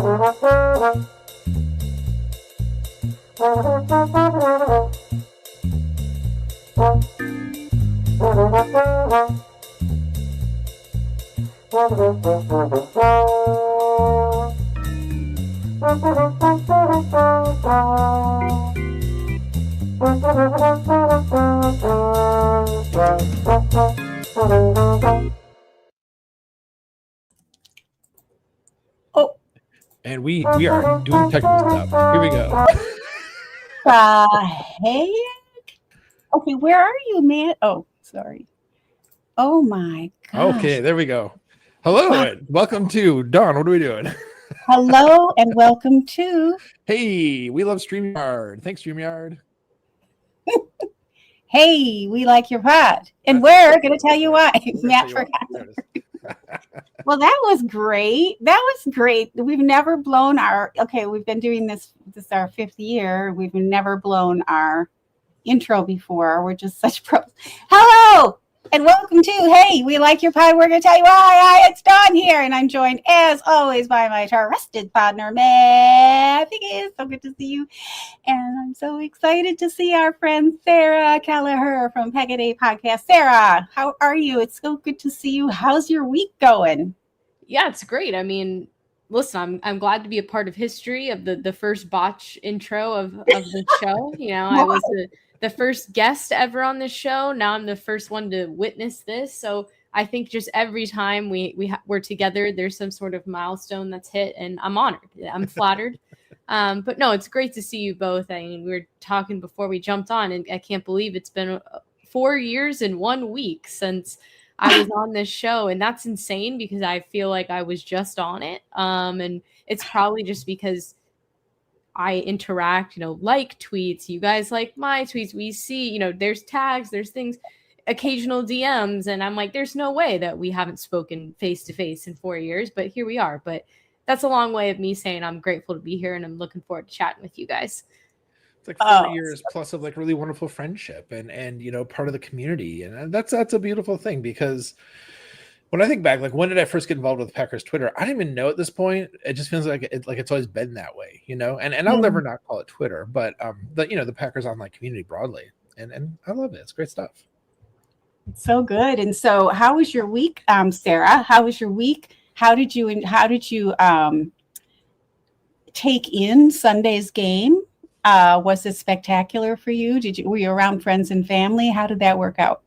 Oh, and we are doing technical stuff. Here we go. Hey. Okay, where are you, man? Oh, sorry. Oh my gosh. Okay, there we go. Hello, and welcome to Dawn. What are we doing? Hello, and welcome to. Hey, we love StreamYard. Thanks, StreamYard. Hey, we like your pod, and we're going to tell you why. Matt forgot. Well, that was great. We've never blown our. Okay, we've been doing this. This is our 5th year. We've never blown our intro before. We're just such pros. Hello and welcome to Hey, we like your pod. We're going to tell you why. Hi, it's Dawn here, and I'm joined as always by my trusted partner, Matt. It is so good to see you, and I'm so excited to see our friend Sarah Kelliher from Packaday Podcast. Sarah, how are you? It's so good to see you. How's your week going? Yeah, it's great. I mean, listen, I'm glad to be a part of history of the first botch intro of the show. You know, I was the first guest ever on this show. Now I'm the first one to witness this. So I think just every time we're together, there's some sort of milestone that's hit, and I'm honored. I'm flattered. But no, it's great to see you both. I mean, we were talking before we jumped on, and I can't believe it's been 4 years and 1 week since I was on this show, and that's insane because I feel like I was just on it. And it's probably just because I interact, like tweets, you guys like my tweets, we see, there's tags, there's things, occasional DMs. And I'm like, there's no way that we haven't spoken face to face in 4 years, but here we are. But that's a long way of me saying I'm grateful to be here and I'm looking forward to chatting with you guys. It's like 4 years plus of like really wonderful friendship and part of the community. And that's a beautiful thing because when I think back, like when did I first get involved with Packers Twitter? I don't even know at this point. It just feels like it's always been that way, and I'll never not call it Twitter, but the Packers online community broadly. And I love it. It's great stuff. It's so good. And so how was your week, Sarah? How was your week? How did you take in Sunday's game? Was it spectacular for you? Were you around friends and family? How did that work out?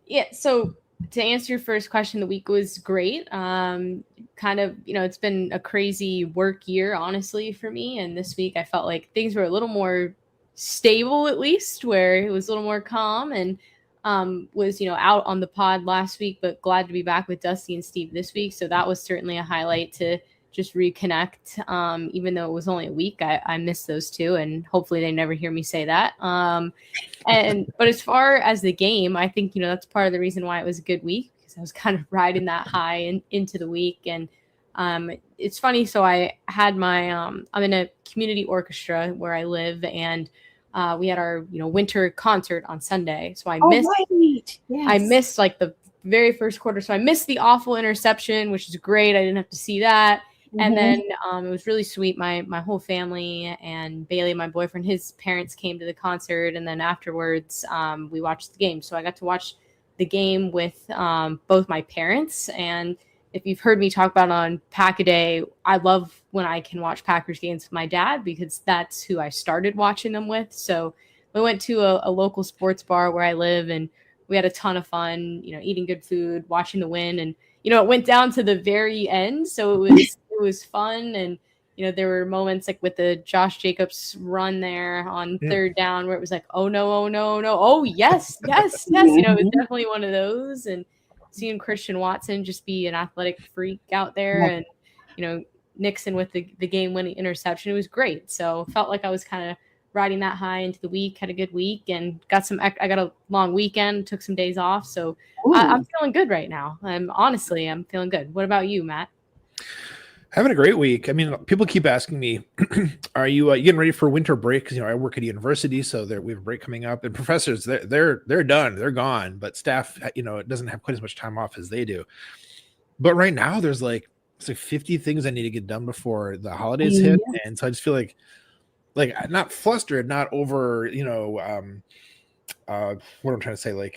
Yeah, so to answer your first question, the week was great. It's been a crazy work year, honestly, for me. And this week I felt like things were a little more stable, at least, where it was a little more calm, and was, out on the pod last week, but glad to be back with Dusty and Steve this week. So that was certainly a highlight to just reconnect. Even though it was only a week, I miss those two, and hopefully they never hear me say that. But as far as the game, I think, that's part of the reason why it was a good week, because I was kind of riding that high into the week. And it's funny. So I had I'm in a community orchestra where I live, and we had our, winter concert on Sunday. So I missed like the very first quarter. So I missed the awful interception, which is great. I didn't have to see that. Mm-hmm. And then it was really sweet. My whole family and Bailey, my boyfriend, his parents came to the concert. And then afterwards, we watched the game. So I got to watch the game with both my parents. And if you've heard me talk about on Packaday, I love when I can watch Packers games with my dad because that's who I started watching them with. So we went to a local sports bar where I live, and we had a ton of fun, eating good food, watching the win. And, it went down to the very end. So it was fun. And, there were moments like with the Josh Jacobs run there on third down where it was like, oh, no. Oh, yes. It was definitely one of those. And seeing Christian Watson just be an athletic freak out there and, Nixon with the game-winning interception, it was great. So felt like I was kind of riding that high into the week, had a good week, and I got a long weekend, took some days off. So I'm feeling good right now. I'm feeling good. What about you, Matt? Having a great week. I mean, people keep asking me, are you getting ready for winter break? Because, I work at a university, so we have a break coming up, and professors, they're done, they're gone, but staff, it doesn't have quite as much time off as they do. But right now there's like it's like 50 things I need to get done before the holidays hit. And so I just feel like not flustered, not over, what I'm trying to say,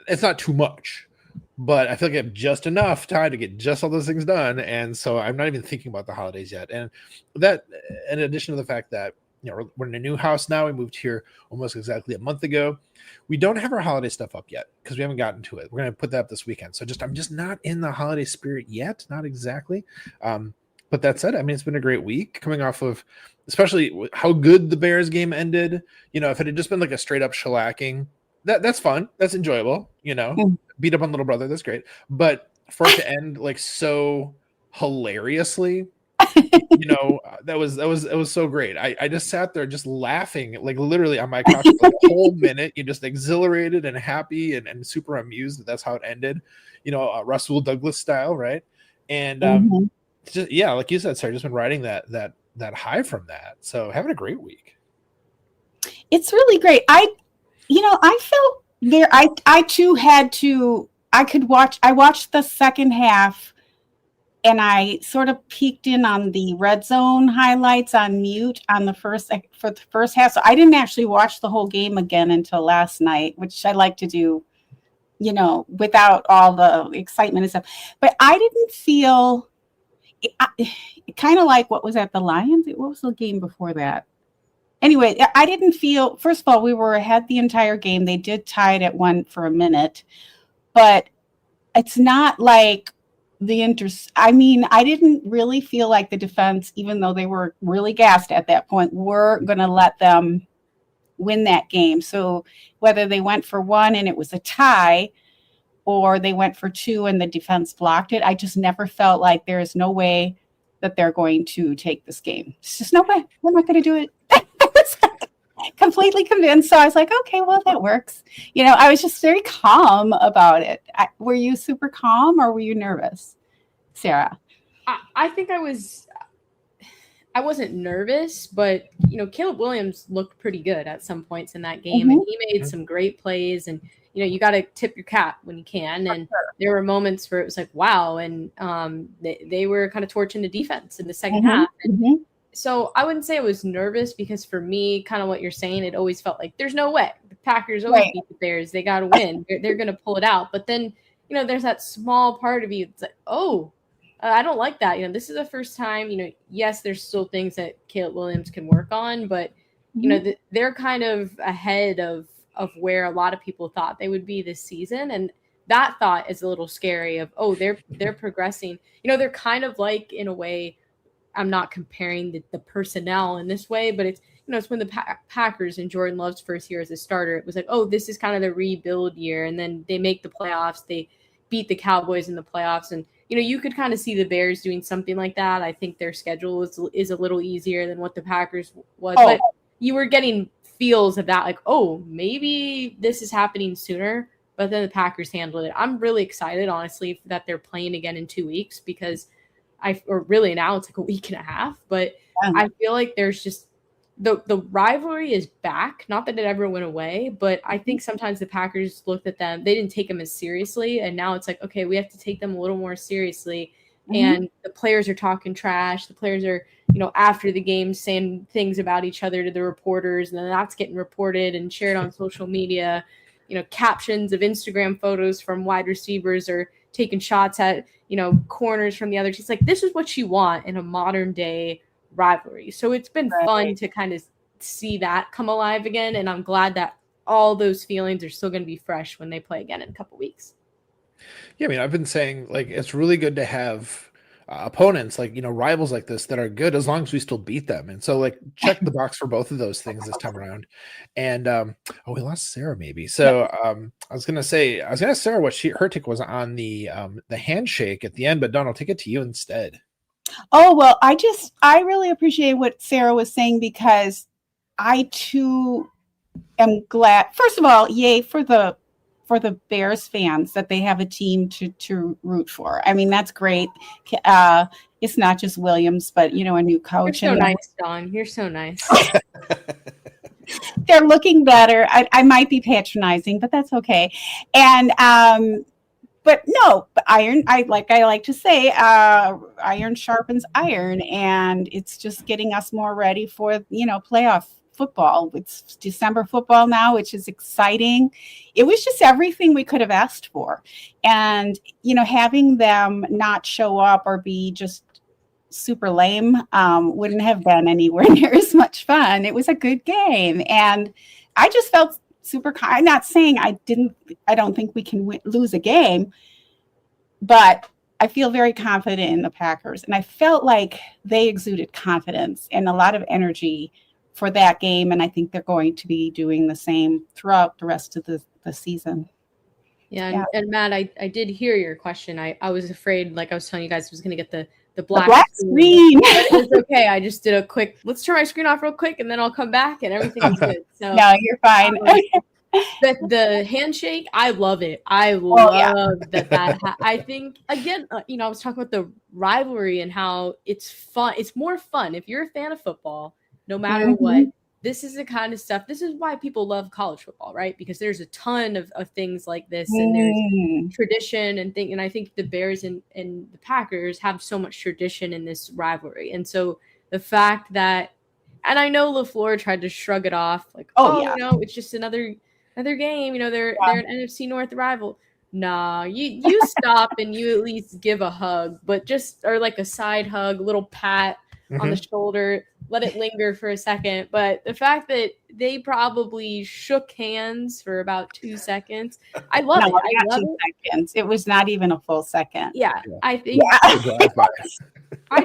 it's not too much, but I feel like I have just enough time to get just all those things done. And so I'm not even thinking about the holidays yet. And that, in addition to the fact that, we're in a new house now. We moved here almost exactly a month ago. We don't have our holiday stuff up yet because we haven't gotten to it. We're going to put that up this weekend. So I'm just not in the holiday spirit yet. Not exactly. But that said, I mean, it's been a great week coming off of, especially how good the Bears game ended. If it had just been like a straight up shellacking, that's fun. That's enjoyable. Beat up on little brother. That's great. But for it to end like so hilariously, that was so great. I just sat there just laughing, like literally on my couch for the whole minute. You're just exhilarated and happy and super amused that that's how it ended, Russell Douglas style, right? And just, like you said, Sarah, just been riding that high from that. So having a great week. It's really great. I felt there. I too had to. I watched the second half. And I sort of peeked in on the red zone highlights on mute for the first half. So I didn't actually watch the whole game again until last night, which I like to do, without all the excitement and stuff. But I didn't feel kind of like what was at the Lions. What was the game before that? Anyway, I didn't feel, first of all, we were ahead the entire game. They did tie it at 1 for a minute, but it's not like I didn't really feel like the defense, even though they were really gassed at that point, were going to let them win that game. So whether they went for 1 and it was a tie, or they went for 2 and the defense blocked it, I just never felt like there is no way that they're going to take this game. It's just no way. They're not going to do it. I was completely convinced. So I was like, okay, well, that works. I was just very calm about it. Were you super calm or were you nervous, Sarah? I think I wasn't nervous, but, Caleb Williams looked pretty good at some points in that game, and he made some great plays, and, you got to tip your cap when you can. And there were moments where it was like, wow. And they were kind of torching the defense in the second half. And so I wouldn't say I was nervous because for me, kind of what you're saying, it always felt like there's no way. The Packers always beat the Bears. They got to win. They're going to pull it out. But then, there's that small part of you that's like, I don't like that. This is the first time, yes, there's still things that Caleb Williams can work on, but, they're kind of ahead of where a lot of people thought they would be this season. And that thought is a little scary of, they're progressing. They're kind of like, in a way, I'm not comparing the personnel in this way, but it's, it's when the Packers in Jordan Love's first year as a starter, it was like, this is kind of the rebuild year. And then they make the playoffs. They beat the Cowboys in the playoffs. And, you could kind of see the Bears doing something like that. I think their schedule is a little easier than what the Packers was. But you were getting feels of that, like, maybe this is happening sooner. But then the Packers handled it. I'm really excited, honestly, that they're playing again in 2 weeks because or really now it's like a week and a half, but I feel like there's just the rivalry is back. Not that it ever went away, but I think sometimes the Packers looked at them, they didn't take them as seriously. And now it's like, okay, we have to take them a little more seriously. And the players are talking trash. The players are, after the game saying things about each other to the reporters, and then that's getting reported and shared on social media. Captions of Instagram photos from wide receivers are taking shots at, corners from the other teams. Like, this is what you want in a modern day rivalry. So it's been fun to kind of see that come alive again. And I'm glad that all those feelings are still going to be fresh when they play again in a couple weeks. Yeah. I mean, I've been saying, like, it's really good to have opponents, like, rivals like this that are good as long as we still beat them. And so, like, check the box for both of those things this time around. And we lost Sarah maybe. So I was gonna ask Sarah what her take was on the handshake at the end, but Dawn, I'll take it to you instead. Oh, well, I really appreciate what Sarah was saying because I too am glad. First of all, yay for the Bears fans that they have a team to root for. I mean, that's great. It's not just Williams, but, a new coach. You're so nice, Dawn. You're so nice. They're looking better. I might be patronizing, but that's okay. And but no, but iron, I like to say, iron sharpens iron, and it's just getting us more ready for, playoff football. It's December football now, which is exciting. It was just everything we could have asked for. And, having them not show up or be just super lame wouldn't have been anywhere near as much fun. It was a good game. And I just felt super, I'm not saying I don't think we can lose a game, but I feel very confident in the Packers. And I felt like they exuded confidence and a lot of energy for that game. And I think they're going to be doing the same throughout the rest of the season. Yeah. And Matt, I did hear your question. I was afraid, like I was telling you guys, I was going to get the black screen. It's okay. I just did a quick, let's turn my screen off real quick and then I'll come back and everything's good. So no, you're fine. The handshake, I love it. I love that. I think, again, I was talking about the rivalry and how it's fun. It's more fun if you're a fan of football, no matter what. This is the kind of stuff. This is why people love college football, right? Because there's a ton of things like this, and there's tradition and thing. And I think the Bears and the Packers have so much tradition in this rivalry. And so the fact that, and I know LaFleur tried to shrug it off, like, it's just another game. They're an NFC North rival. Nah, you stop and you at least give a hug, but or like a side hug, a little pat on the shoulder, let it linger for a second. But the fact that they probably shook hands for about 2 seconds, I love it. I love 2 seconds. It was not even a full second. Yeah. I think it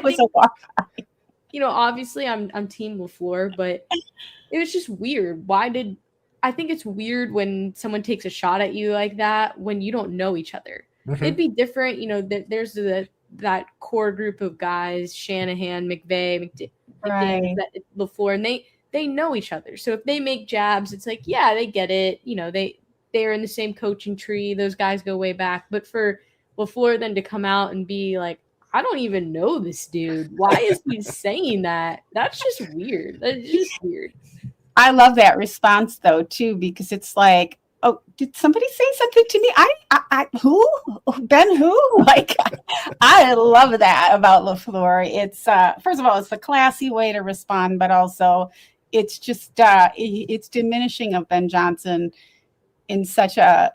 was a walk by. Obviously I'm team LaFleur, but it was just weird. I think it's weird when someone takes a shot at you like that when you don't know each other. It'd be different, there's that core group of guys, Shanahan, McVay, LaFleur, and they know each other. So if they make jabs, it's like, yeah, they get it. They're in the same coaching tree. Those guys go way back. But for LaFleur then to come out and be like, I don't even know this dude. Why is he saying that? That's just weird. That's just weird. I love that response though too, because it's like, oh, did somebody say something to me? I who? Ben who? Like, I love that about LaFleur. It's first of all, it's a classy way to respond, but also it's just it's diminishing of Ben Johnson in such a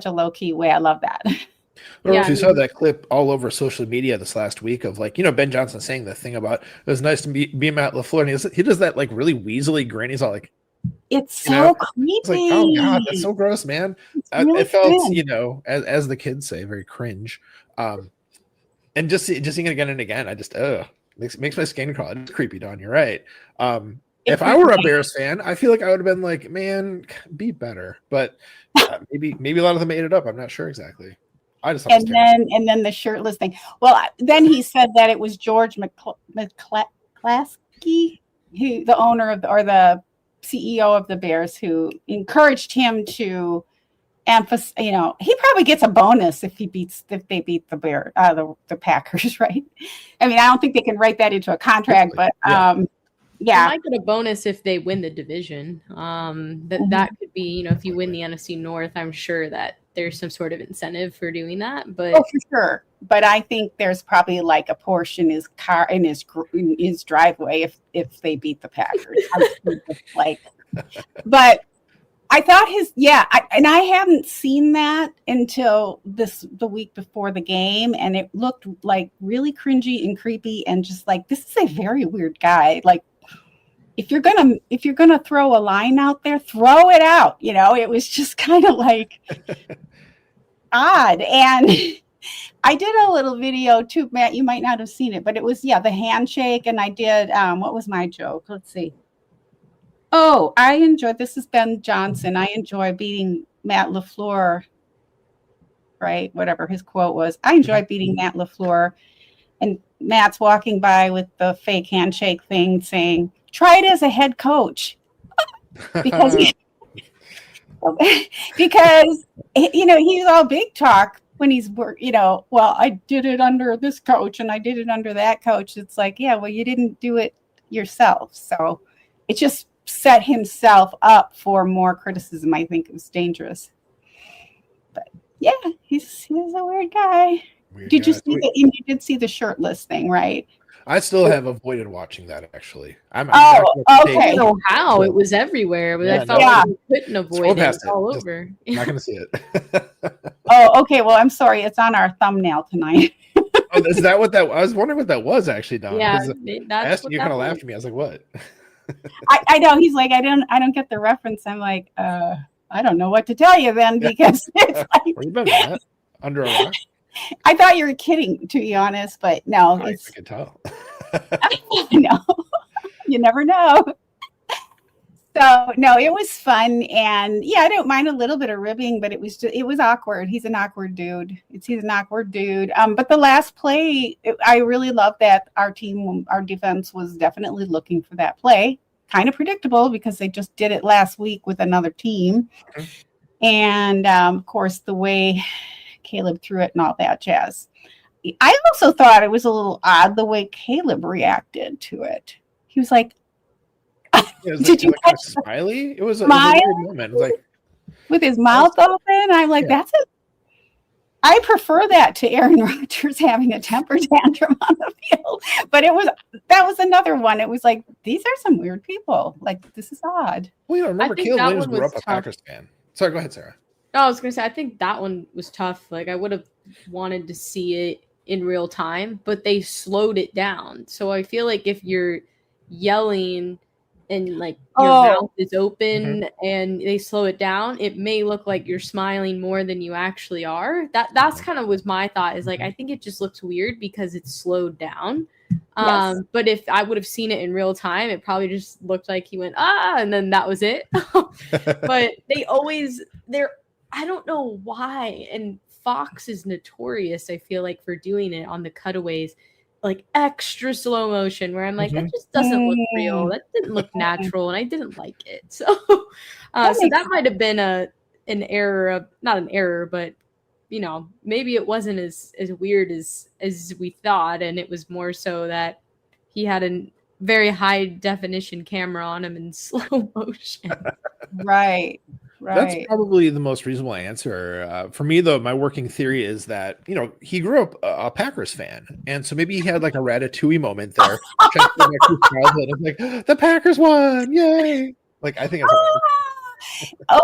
low key way. I love that. Or if you saw that clip all over social media this last week of like, Ben Johnson saying the thing about it was nice to be Matt LaFleur, and he does that like really weaselly grin. He's all like, it's so creepy. It's like, oh God, that's so gross, man. Really it felt, as the kids say, very cringe. And just seeing it again and again, I just makes my skin crawl. It's creepy, Dawn. You're right. If I were a Bears fan, I feel like I would have been like, man, be better. But maybe a lot of them ate it up. I'm not sure exactly. I just and then the shirtless thing. Well, then he said that it was George McClaskey, who the owner of the CEO of the Bears, who encouraged him to emphasize. He probably gets a bonus if they beat the Packers, right? I mean, I don't think they can write that into a contract, but They might get a bonus if they win the division. That could be, if you win the NFC North, I'm sure that there's some sort of incentive for doing that. But for sure. But I think there's probably like a Porsche in his car, in his driveway if they beat the Packers. But I thought and I hadn't seen that until the week before the game, and it looked like really cringy and creepy, and just like, this is a very weird guy. Like, if you're gonna throw a line out there, throw it out. It was just kind of like odd. And I did a little video too, Matt. You might not have seen it, but it was the handshake. And I did what was my joke? Let's see. Oh, I enjoyed, this is Ben Johnson. I enjoy beating Matt LaFleur. Right, whatever his quote was. I enjoy beating Matt LaFleur. And Matt's walking by with the fake handshake thing, saying, try it as a head coach. because he's all big talk when he's well, I did it under this coach and I did it under that coach. It's like, well, you didn't do it yourself. So it just set himself up for more criticism. I think it was dangerous. But Yeah, he's a weird guy. Did you see you did see the Shirtless thing, right? I still have avoided watching that, actually. Okay. I don't know how. It was everywhere, but I felt like you couldn't avoid it. It's all over. I'm not going to see it. Okay. Well, I'm sorry. It's on our thumbnail tonight. Is that what that was? I was wondering what that was, actually, Don. Yeah, I asked you, kind of laughed at me. I was like, what? I know. He's like, I don't get the reference. I'm like, I don't know what to tell you then, because it's like, where you been, Matt? Under a rock? I thought you were kidding, to be honest, but no. I can tell. No, you never know. So no, it was fun, and yeah, I don't mind a little bit of ribbing, but it was awkward. He's an awkward dude. He's an awkward dude. But the last play, I really love that our defense was definitely looking for that play. Kind of predictable because they just did it last week with another team, and of course the way Caleb threw it and all that jazz. I also thought it was a little odd the way Caleb reacted to it. He was like, "Did you catch smiley?" It was a weird moment. It was like with his mouth open. I'm like, that's it. I prefer that to Aaron Rodgers having a temper tantrum on the field. But that was another one. It was like, these are some weird people. Like, this is odd. Well, you know, remember Caleb Williams grew up a Packers fan. Sorry, go ahead, Sarah. No, I was going to say, I think that one was tough. Like, I would have wanted to see it in real time, but they slowed it down. So I feel like if you're yelling and like your mouth is open and they slow it down, it may look like you're smiling more than you actually are. That's kind of was my thought, is like, I think it just looks weird because it's slowed down. Yes. But if I would have seen it in real time, it probably just looked like he went, and then that was it. But I don't know why. And Fox is notorious, I feel like, for doing it on the cutaways, like extra slow motion, where I'm like, that just doesn't look real. That didn't look natural, and I didn't like it. So, that might have been an error, not an error, but you know, maybe it wasn't as weird as we thought, and it was more so that he had a very high definition camera on him in slow motion. Right. That's probably the most reasonable answer. For me, though, my working theory is that, you know, he grew up a Packers fan. And so maybe he had like a Ratatouille moment there. Like, the Packers won. Yay. Like, I think it's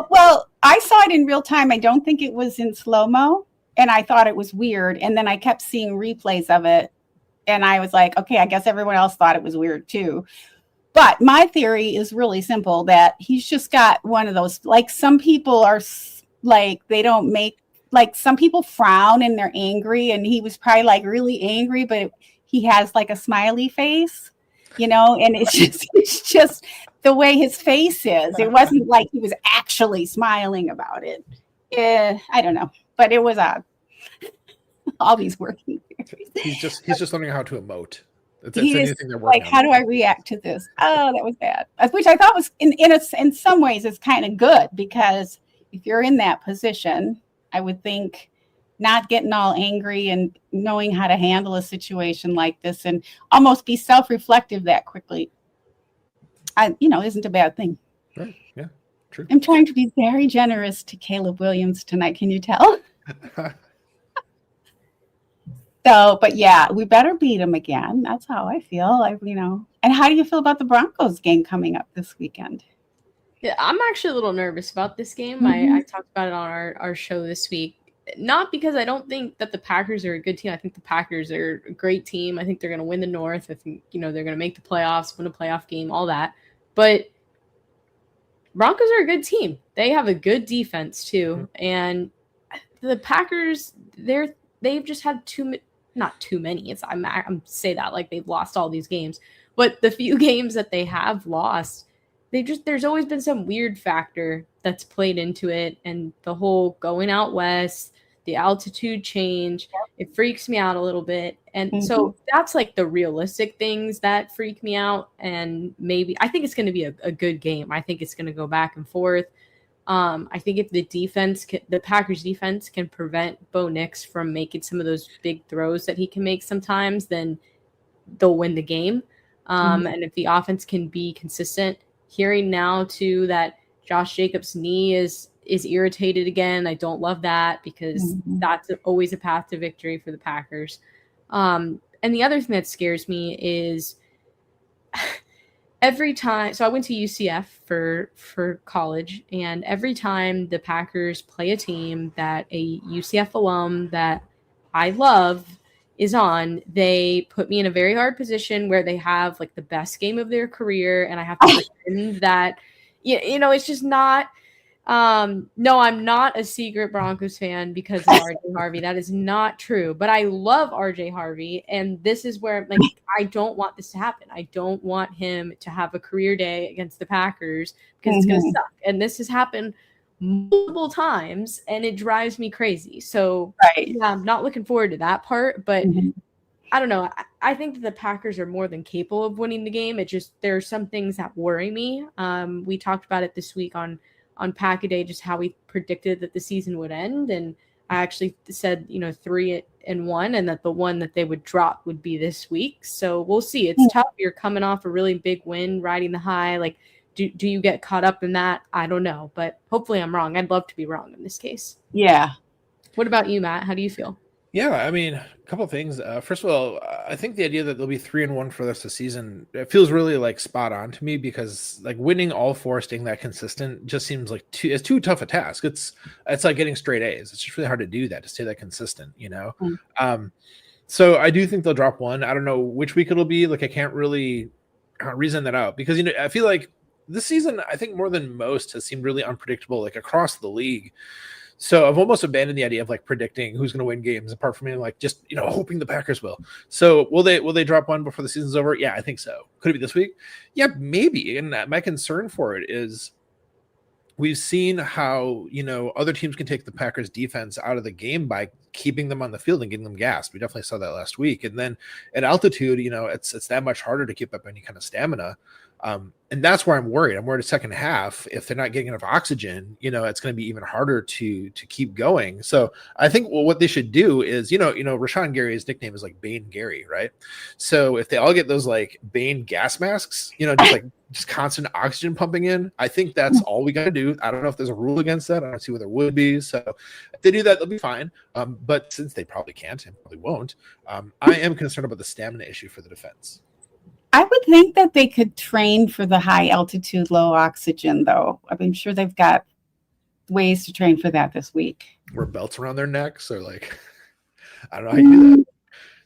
well, I saw it in real time. I don't think it was in slow-mo. And I thought it was weird. And then I kept seeing replays of it. And I was like, okay, I guess everyone else thought it was weird too. But my theory is really simple, that he's just got one of those, like, some people are like, they don't make, like, some people frown and they're angry, and he was probably like really angry, but he has like a smiley face, you know, and it's just the way his face is. It wasn't like he was actually smiling about it. I don't know, but it was odd. All these working theories. He's just learning how to emote. It's anything they're working on. How do I react to this? Oh, that was bad. Which I thought was in some ways is kind of good, because if you're in that position, I would think not getting all angry and knowing how to handle a situation like this and almost be self-reflective that quickly, isn't a bad thing. Right. Yeah. True. I'm trying to be very generous to Caleb Williams tonight. Can you tell? So, but yeah, we better beat him again. That's how I feel. And how do you feel about the Broncos game coming up this weekend? Yeah, I'm actually a little nervous about this game. I talked about it on our show this week. Not because I don't think that the Packers are a good team. I think the Packers are a great team. I think they're going to win the North. I think, they're going to make the playoffs, win a playoff game, all that. But Broncos are a good team. They have a good defense too. And the Packers, they've just had not too many. I'm say that like they've lost all these games, but the few games that they have lost, there's always been some weird factor that's played into it, and the whole going out west, the altitude change, it freaks me out a little bit. And so that's like the realistic things that freak me out. And maybe I think it's going to be a good game. I think it's going to go back and forth. I think if the Packers defense can prevent Bo Nix from making some of those big throws that he can make sometimes, then they'll win the game. And if the offense can be consistent, hearing now too that Josh Jacobs' knee is is irritated again. I don't love that because that's always a path to victory for the Packers. And the other thing that scares me is every time. So I went to UCF for college, and every time the Packers play a team that a UCF alum that I love is on, they put me in a very hard position where they have like the best game of their career, and I have to pretend that, it's just not. No, I'm not a secret Broncos fan because of RJ Harvey. That is not true. But I love RJ Harvey, and this is where I don't want this to happen. I don't want him to have a career day against the Packers because it's going to suck. And this has happened multiple times, and it drives me crazy. So yeah, I'm not looking forward to that part, but I don't know. I think that the Packers are more than capable of winning the game. It just, there are some things that worry me. We talked about it this week on Packaday, just how we predicted that the season would end. And I actually said, 3-1, and that the one that they would drop would be this week. So we'll see. It's tough. You're coming off a really big win, riding the high. Like, do you get caught up in that? I don't know, but hopefully I'm wrong. I'd love to be wrong in this case. Yeah. What about you, Matt? How do you feel? Yeah, I mean, a couple of things. First of all, I think the idea that they'll be 3-1 for the rest of the season, it feels really like spot on to me, because like winning all four, staying that consistent, just seems like it's too tough a task. It's like getting straight A's. It's just really hard to do that, to stay that consistent, So I do think they'll drop one. I don't know which week it'll be. Like, I can't really reason that out, because I feel like this season, I think more than most, has seemed really unpredictable, like across the league. So I've almost abandoned the idea of like predicting who's going to win games, apart from like just hoping the Packers will. So will they drop one before the season's over? Yeah, I think so. Could it be this week? Yeah, maybe. And my concern for it is we've seen how other teams can take the Packers defense out of the game by keeping them on the field and getting them gassed. We definitely saw that last week. And then at altitude, it's that much harder to keep up any kind of stamina. And that's where I'm worried. I'm worried the second half, if they're not getting enough oxygen, it's going to be even harder to keep going. So I think what they should do is, Rashawn Gary's nickname is like Bane Gary, right? So if they all get those like Bane gas masks, just constant oxygen pumping in, I think that's all we got to do. I don't know if there's a rule against that. I don't see what there would be. So if they do that, they'll be fine. But since they probably can't and probably won't, I am concerned about the stamina issue for the defense. I would think that they could train for the high altitude, low oxygen, though. I'm sure they've got ways to train for that this week. Wear belts around their necks, or like, I don't know how you do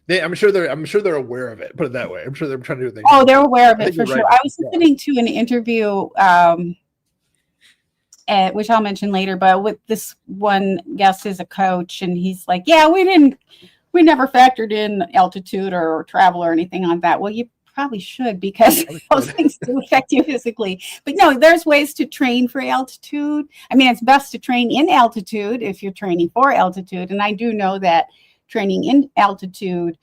that. I'm sure they're aware of it. Put it that way. I'm sure they're trying to do things. Oh, they're aware of it for sure. Right. I was listening to an interview, which I'll mention later, but with this one guest is a coach, and he's like, "Yeah, we never factored in altitude or travel or anything on that." Well, you probably should, because those things do affect you physically. But no, there's ways to train for altitude. I mean, it's best to train in altitude if you're training for altitude. And I do know that training in altitude,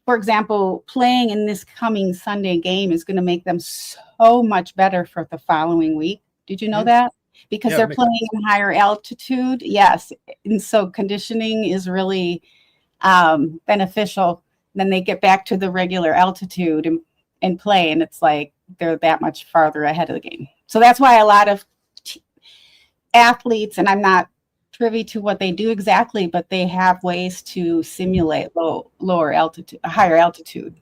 for example, playing in this coming Sunday game is going to make them so much better for the following week. Did you know that? Because they're playing in higher altitude. Yes. And so conditioning is really beneficial. Then they get back to the regular altitude and play, and it's like they're that much farther ahead of the game. So that's why a lot of athletes, and I'm not privy to what they do exactly, but they have ways to simulate lower altitude, a higher altitude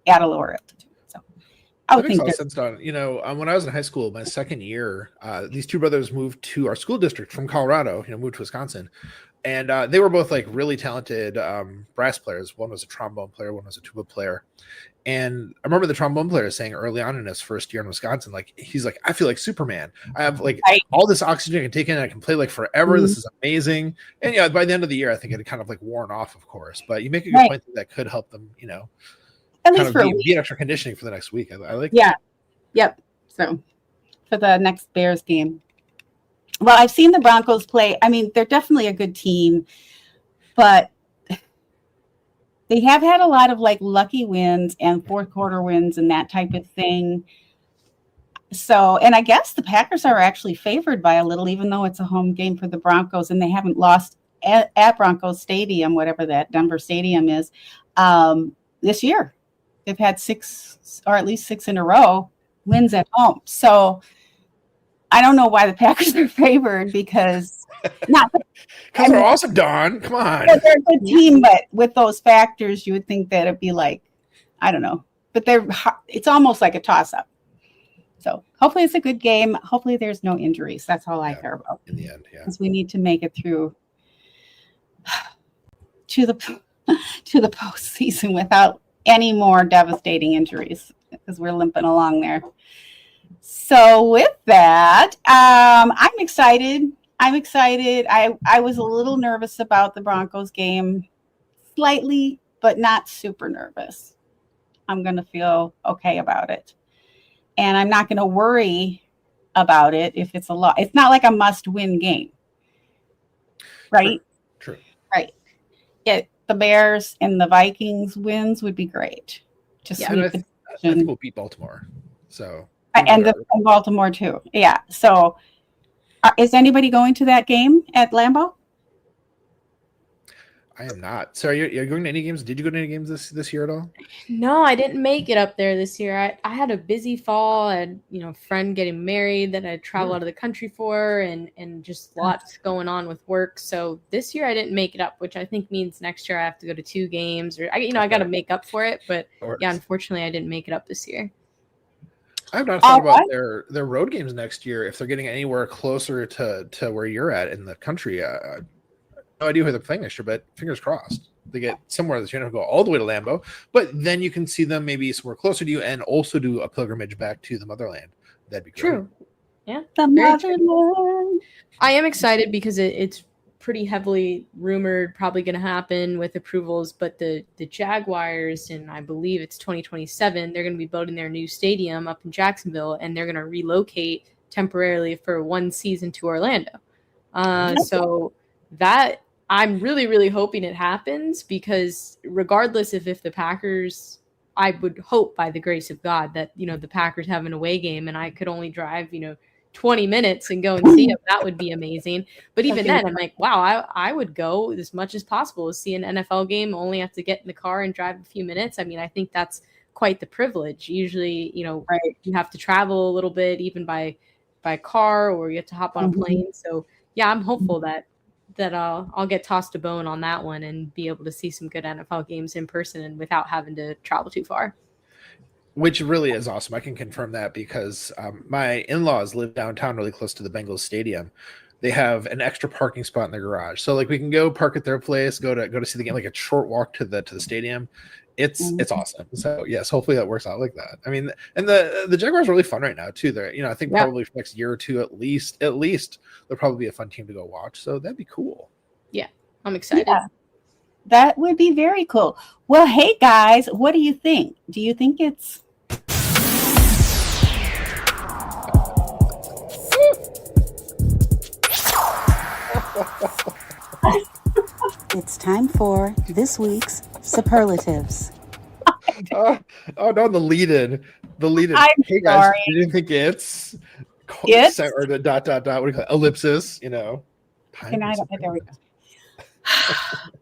at a lower altitude. So I would think sense, Don. When I was in high school, my second year, these two brothers moved to our school district from Colorado, moved to Wisconsin. And they were both like really talented brass players. One was a trombone player, one was a tuba player. And I remember the trombone player saying early on in his first year in Wisconsin, like, he's like, I feel like Superman. I have like all this oxygen I can take in. I can play like forever. Mm-hmm. This is amazing. And by the end of the year, I think it had kind of like worn off, of course. But you make a good point that could help them, at least for be extra conditioning for the next week. I like that. Yep. So for the next Bears game. Well, I've seen the Broncos play. I mean, they're definitely a good team, but they have had a lot of like lucky wins and fourth quarter wins and that type of thing. So, and I guess the Packers are actually favored by a little, even though it's a home game for the Broncos, and they haven't lost at Broncos Stadium, whatever that Denver Stadium is, this year. They've had 6, or at least 6 in a row, wins at home. So I don't know why the Packers are favored because they're awesome, Dawn. Come on. They're a good team, but with those factors, you would think that it'd be like, I don't know. But it's almost like a toss-up. So hopefully it's a good game. Hopefully there's no injuries. That's all I care about. In the end, yeah. Because we need to make it through to the postseason without any more devastating injuries because we're limping along there. So with that, I'm excited. I was a little nervous about the Broncos game, slightly, but not super nervous. I'm going to feel okay about it. And I'm not going to worry about it if it's a loss. It's not like a must-win game. Right? True. Right. The Bears and the Vikings wins would be great. I think we'll beat Baltimore. So and Baltimore too. Yeah. So is anybody going to that game at Lambeau? I am not. So are you going to any games? Did you go to any games this year at all? No, I didn't make it up there this year. I had a busy fall. I had, a friend getting married that I traveled out of the country for and just lots going on with work. So this year I didn't make it up, which I think means next year I have to go to 2 games or I got to make up for it. But yeah, unfortunately I didn't make it up this year. I have not thought about their road games next year. If they're getting anywhere closer to where you're at in the country, no idea who they're playing next year, but fingers crossed they get somewhere that you don't go all the way to Lambeau, but then you can see them maybe somewhere closer to you and also do a pilgrimage back to the motherland. That'd be great. True. Yeah. The motherland. I am excited because it's pretty heavily rumored, probably going to happen with approvals, but the Jaguars, and I believe it's 2027, they're going to be building their new stadium up in Jacksonville, and they're going to relocate temporarily for 1 season to Orlando. So that I'm really, really hoping it happens because regardless if the Packers, I would hope by the grace of God that, the Packers have an away game and I could only drive, 20 minutes and go and see them. That would be amazing. But even then, I'm like, wow, I would go as much as possible to see an NFL game, only have to get in the car and drive a few minutes. I mean, I think that's quite the privilege. Usually, right. You have to travel a little bit, even by car, or you have to hop on a plane. So yeah, I'm hopeful that I'll get tossed a bone on that one and be able to see some good NFL games in person and without having to travel too far. Which really is awesome. I can confirm that because my in-laws live downtown really close to the Bengals stadium. They have an extra parking spot in their garage. So like we can go park at their place, go to see the game, like a short walk to the stadium. It's awesome. So yes, hopefully that works out like that. I mean, and the Jaguars are really fun right now too. They're, I think probably for next year or two at least they'll probably be a fun team to go watch. So that'd be cool. Yeah, I'm excited. Yeah, that would be very cool. Well, hey guys, what do you think? Do you think it's It's time for this week's superlatives. Oh no, the lead-in. I'm hey guys, sorry. you didn't think it's or the ... what do you call it? Ellipsis, There we go.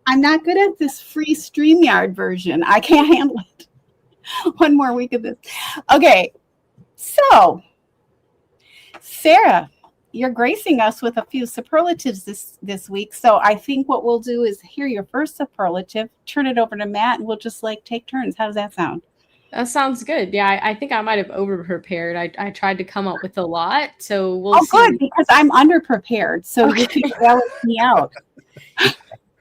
I'm not good at this free StreamYard version. I can't handle it. One more week of this. Okay. So, Sarah, you're gracing us with a few superlatives this week. So I think what we'll do is hear your first superlative, turn it over to Matt, and we'll just take turns. How does that sound? That sounds good. Yeah, I think I might have over-prepared. I tried to come up with a lot, so we'll see. Oh, good, because I'm under-prepared, so you can balance me out.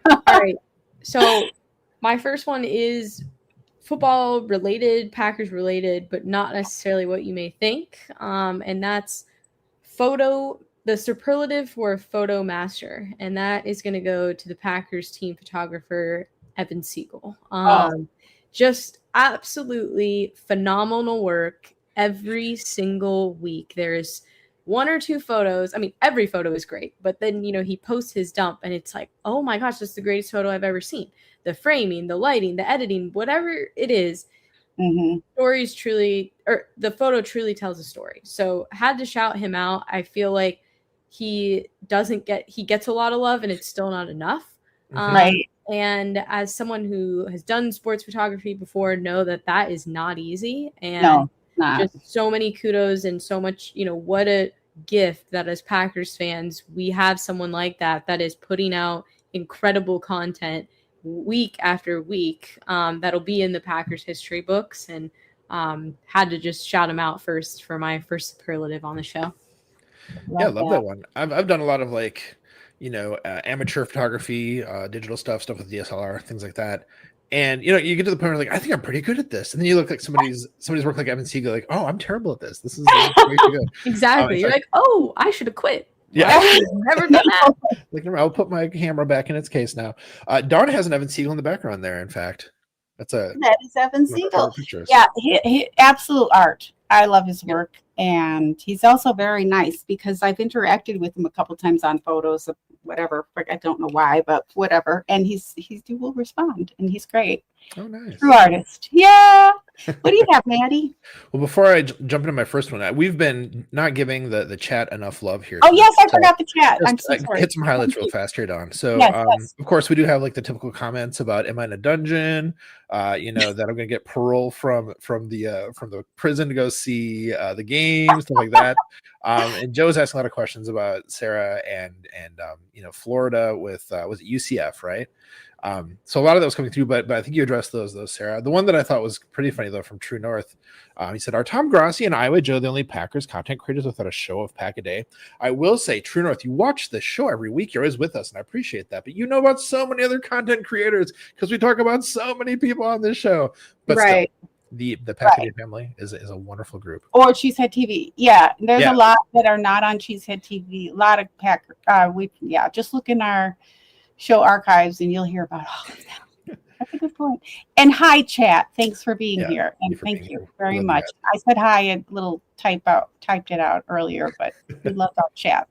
All right. So my first one is football-related, Packers-related, but not necessarily what you may think, and that's the superlative for photo master, and that is going to go to the Packers team photographer, Evan Siegel. Just absolutely phenomenal work every single week. There's 1 or 2 photos. I mean, every photo is great, but then, he posts his dump and it's like, oh my gosh, that's the greatest photo I've ever seen. The framing, the lighting, the editing, whatever it is, the photo truly tells a story. So had to shout him out. I feel like he gets a lot of love and it's still not enough. Right. And as someone who has done sports photography before, know that is not easy. And no, not. Just so many kudos and so much, what a gift that as Packers fans, we have someone like that is putting out incredible content week after week, that'll be in the Packers history books, and had to just shout him out first for my first superlative on the show. I love that one. I've done a lot of amateur photography, digital stuff with DSLR, things like that. And you get to the point where I think I'm pretty good at this, and then you look like somebody's work like Evan Siegel, like, oh, I'm terrible at this. This is way too good. Exactly. You're like, oh, I should have quit. Yeah, I've never done that. I'll put my camera back in its case now. Darn has an Evan Siegel in the background there. In fact, that is Evan Siegel. Yeah, he absolute art. I love his work, and he's also very nice because I've interacted with him a couple times on photos of whatever. I don't know why, but whatever. And he will respond, and he's great. Oh, nice. True artist. Yeah. What do you have, Maddie? Well, before I jump into my first one, we've been not giving the chat enough love here. Oh, yes, I forgot the chat. I'm so sorry. Hit some highlights real fast here, Dawn. So, yes. Of course, we do have the typical comments about, am I in a dungeon? That I'm going to get parole from the prison to go see the game, stuff like that. And Joe's asking a lot of questions about Sarah and Florida with was it UCF, right? So a lot of that was coming through, but I think you addressed those, Sarah. The one that I thought was pretty funny, though, from True North, he said, are Tom Grossi and Iowa Joe the only Packers content creators without a show of Packaday? I will say, True North, you watch this show every week. You're always with us, and I appreciate that. But you know about so many other content creators because we talk about so many people on this show. But right. Still, the Packaday family is a wonderful group. Or Cheesehead TV. Yeah, there's a lot that are not on Cheesehead TV. A lot of Packer. Just look in our show archives and you'll hear about all of them. That's a good point. And hi, chat. Thanks for being here. And thank you very much. I said hi and typed it out earlier, but we love our chat.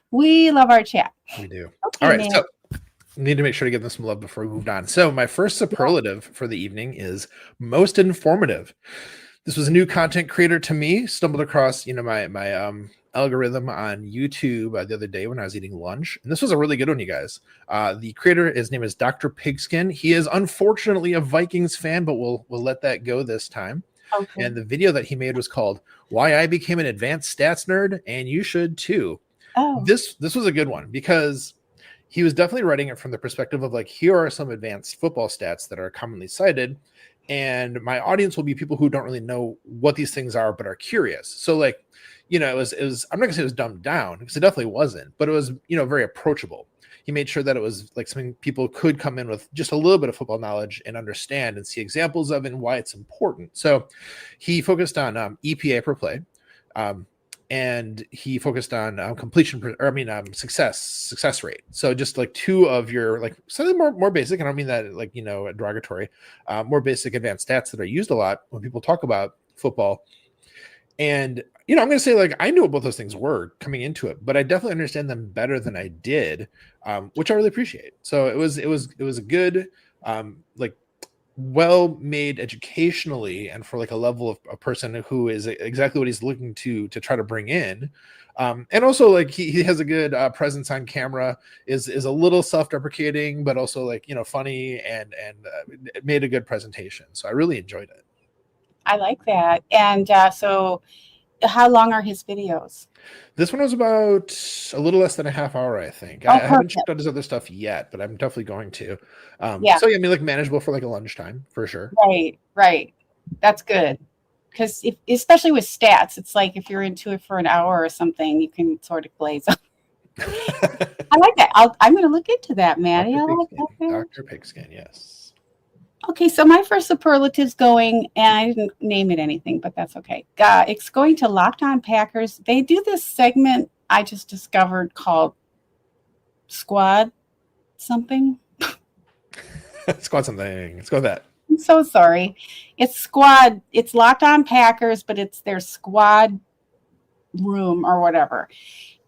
We love our chat. We do. Okay, all right. So need to make sure to give them some love before we move on. So my first superlative for the evening is most informative. This was a new content creator to me. Stumbled across, my algorithm on YouTube the other day when I was eating lunch, and this was a really good one, you guys. The creator, his name is Dr. Pigskin. He is unfortunately a Vikings fan, but we'll let that go this time. Okay. And the video that he made was called "Why I Became an Advanced Stats Nerd, and You Should Too." Oh, this was a good one because he was definitely writing it from the perspective of here are some advanced football stats that are commonly cited. And my audience will be people who don't really know what these things are, but are curious. So it was, I'm not gonna say it was dumbed down because it definitely wasn't, but it was, very approachable. He made sure that it was something people could come in with just a little bit of football knowledge and understand and see examples of and why it's important. So he focused on EPA per play. And he focused on success rate. So just two of your something more basic. I don't mean that derogatory, more basic advanced stats that are used a lot when people talk about football. And I'm going to say I knew what both those things were coming into it, but I definitely understand them better than I did, which I really appreciate. So it was a good well made educationally and for a level of a person who is exactly what he's looking to try to bring in, and also he has a good presence on camera, is a little self-deprecating but also funny and it made a good presentation, so I really enjoyed it. I like that. And so how long are his videos? This one was about a little less than a half hour, I think. I haven't checked out his other stuff yet, but I'm definitely going to. So manageable for a lunchtime for sure. Right. That's good. Because especially with stats, it's if you're into it for an hour or something, you can sort of glaze up. I like that. I'm going to look into that, Maddie. Dr. Pigskin, yes. Okay, so my first superlative's going, and I didn't name it anything, but that's okay. It's going to Locked On Packers. They do this segment I just discovered called Squad something. Squad something. Let's go with that. I'm so sorry. It's Squad. It's Locked On Packers, but it's their squad room or whatever.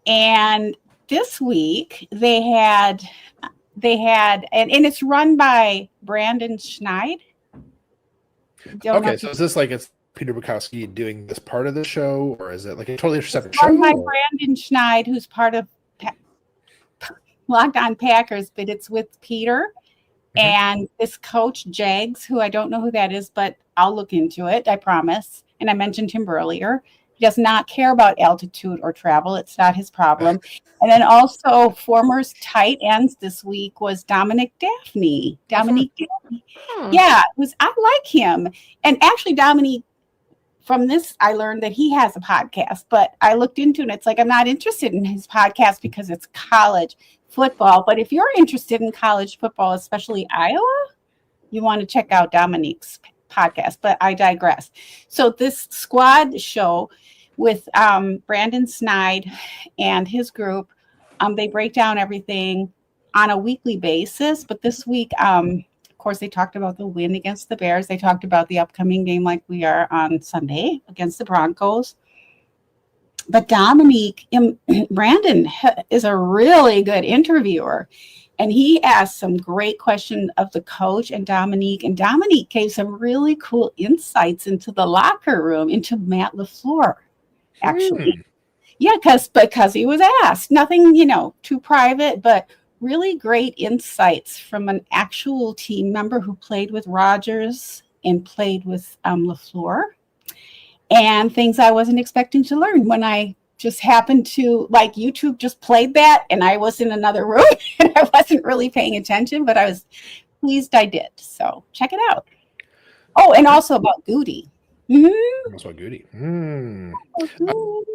And this week they had, and it's run by Brandon Schneid. Okay, so is this it's Peter Bukowski doing this part of the show, or is it a totally separate show? Run by Brandon Schneid, who's part of Locked On Packers, but it's with Peter and this coach Jags, who I don't know who that is, but I'll look into it, I promise. And I mentioned him earlier. does not care about altitude or travel. It's not his problem. And then also former tight ends this week was Dominic Daphne. Dominique Daphne. Yeah, I like him. And actually, Dominique, from this, I learned that he has a podcast, but I looked into it and it's like, I'm not interested in his podcast because it's college football. But if you're interested in college football, especially Iowa, you want to check out Dominique's podcast, but I digress. So this squad show with Brandon Snide and his group, they break down everything on a weekly basis. But this week, of course, they talked about the win against the Bears. They talked about the upcoming game like we are on Sunday against the Broncos. But Brandon is a really good interviewer. And he asked some great questions of the coach and Dominique. And Dominique gave some really cool insights into the locker room, into Matt LaFleur, actually. Yeah, because he was asked. Nothing, too private, but really great insights from an actual team member who played with Rodgers and played with LaFleur. And things I wasn't expecting to learn when I just happened to, like, YouTube just played that and I was in another room and I wasn't really paying attention, but I was pleased I did. So check it out. Oh, and also about Goody. Almost about Goody. You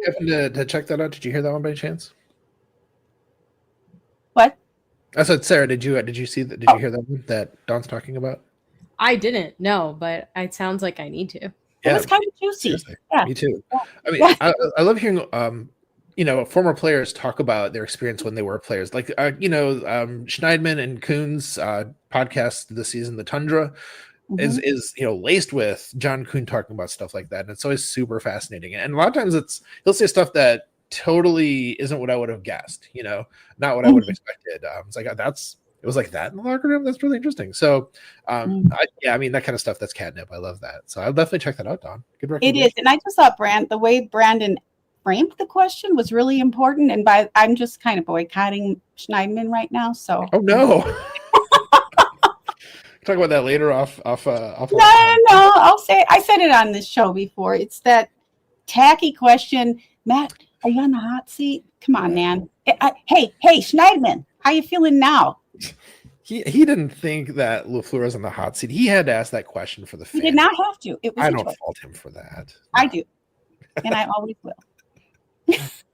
happened to check that out? Did you hear that one by chance? What? I said, Sarah, did you see that? Did you hear that one that Dawn's talking about? I didn't, no, but it sounds like I need to. It was kind of juicy. Yeah. Me too. I mean, I love hearing, former players talk about their experience when they were players. Like, Schneidman and Kuhn's podcast this season, The Tundra, is laced with John Kuhn talking about stuff like that. And it's always super fascinating. And a lot of times he'll say stuff that totally isn't what I would have guessed, not what I would have expected. It's like, it was like that in the locker room. That's really interesting. So, I mean, that kind of stuff, that's catnip. I love that. So I'll definitely check that out, Dawn. Good recommendation. It is. And I just thought the way Brandon framed the question was really important. And I'm just kind of boycotting Schneidman right now. So. Oh, no. Talk about that later off. No. I said it on this show before. It's that tacky question. Matt, are you on the hot seat? Come on, man. Hey, Schneidman, how you feeling now? He didn't think that LaFleur was on the hot seat. He had to ask that question for the fans. He did not have to. I don't fault him for that. I do. And I always will. That's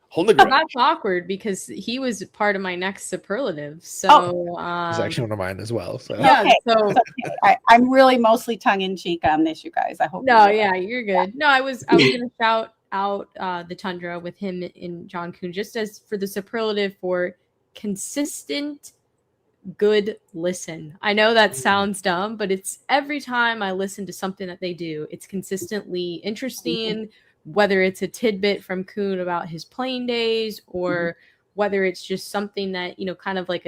awkward because he was part of my next superlative. So he's actually one of mine as well. So yeah, okay. I'm really mostly tongue in cheek on this, you guys. I hope. No, you're good. Yeah. No, I was gonna shout out the Tundra with him and John Kuhn just as for the superlative for consistent good listen. I know that sounds dumb, but it's every time I listen to something that they do, it's consistently interesting, whether it's a tidbit from Kuhn about his playing days or whether it's just something that, kind of like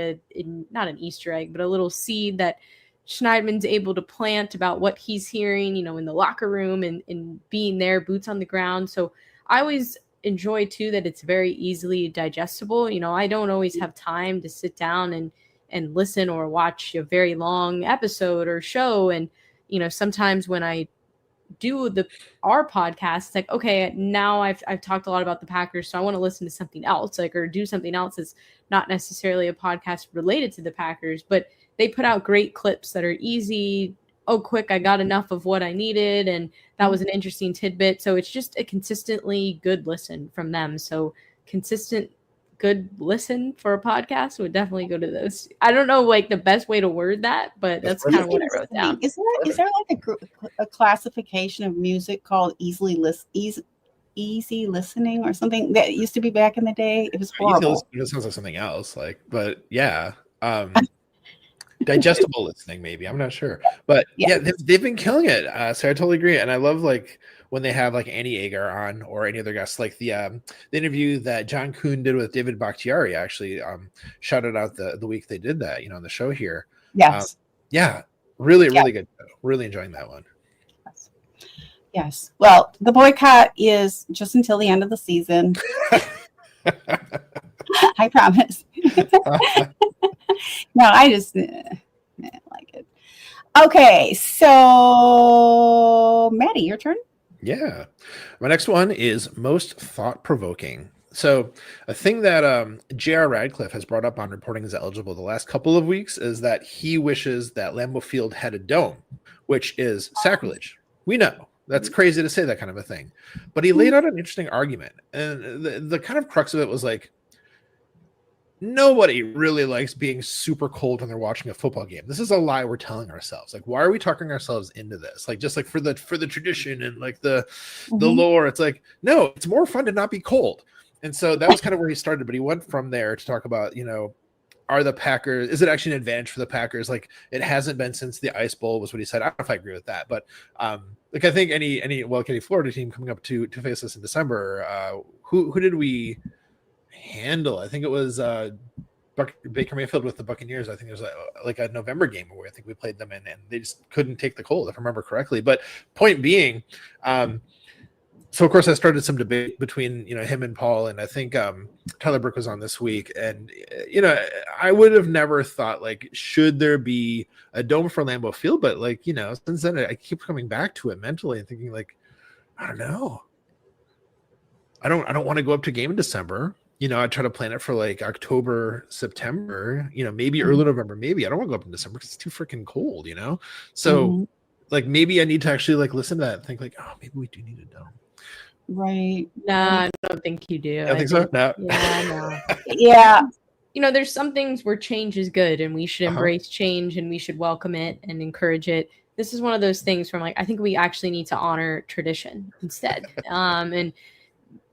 not an Easter egg, but a little seed that Schneidman's able to plant about what he's hearing, in the locker room and being there, boots on the ground. So I always enjoy too that it's very easily digestible. I don't always have time to sit down and listen or watch a very long episode or show. And, sometimes when I do our podcast, like, okay, now I've talked a lot about the Packers, so I want to listen to something else, or do something else that's not necessarily a podcast related to the Packers, but they put out great clips that are easy. Oh, quick, I got enough of what I needed. And that was an interesting tidbit. So it's just a consistently good listen from them. So consistent good listen for a podcast would definitely go to those. I don't know the best way to word that, but that's kind of what I wrote down. Is there a classification of music called easy listening or something that used to be back in the day? It was horrible. It sounds like something else, but yeah. Digestible listening, maybe. I'm not sure. But yeah, they've been killing it. So I totally agree. And I love when they have Andy Agar on or any other guests, the interview that John Kuhn did with David Bakhtiari, actually shouted out the week they did that, on the show here. Yes. Really good show. Really enjoying that one. Yes. Well, the boycott is just until the end of the season. I promise. No, I just like it. Okay, so Maddie, your turn. Yeah. My next one is most thought-provoking. So a thing that J.R. Radcliffe has brought up on reporting is eligible the last couple of weeks is that he wishes that Lambeau Field had a dome, which is sacrilege. We know. That's crazy to say that kind of a thing. But he laid out an interesting argument. And the kind of crux of it was like, nobody really likes being super cold when they're watching a football game. This is a lie we're telling ourselves. Like, why are we talking ourselves into this? Like, just like for the tradition and like the lore, it's like, no, it's more fun to not be cold. And so that was kind of where he started. But he went from there to talk about, are the Packers, is it actually an advantage for the Packers? Like, it hasn't been since the Ice Bowl was what he said. I don't know if I agree with that, but like, I think any Florida team coming up to face us in December, who did we handle? I think it was Baker Mayfield with the Buccaneers. I think it was like a November game where I think we played them in, and they just couldn't take the cold, if I remember correctly. But point being, so of course I started some debate between him and Paul, and I think Tyler Burke was on this week, and I would have never thought like should there be a dome for Lambeau Field, but like since then I keep coming back to it mentally and thinking like I don't know, I don't want to go up to game in December. I try to plan it for like October, September, maybe early November, maybe. I don't want to go up in December because it's too freaking cold, So like maybe I need to actually like listen to that and think like, oh, maybe we do need a dome. Right. Nah, I don't think you do. I think so? No. Yeah, no. Yeah. There's some things where change is good and we should embrace change and we should welcome it and encourage it. This is one of those things where I'm like, I think we actually need to honor tradition instead. And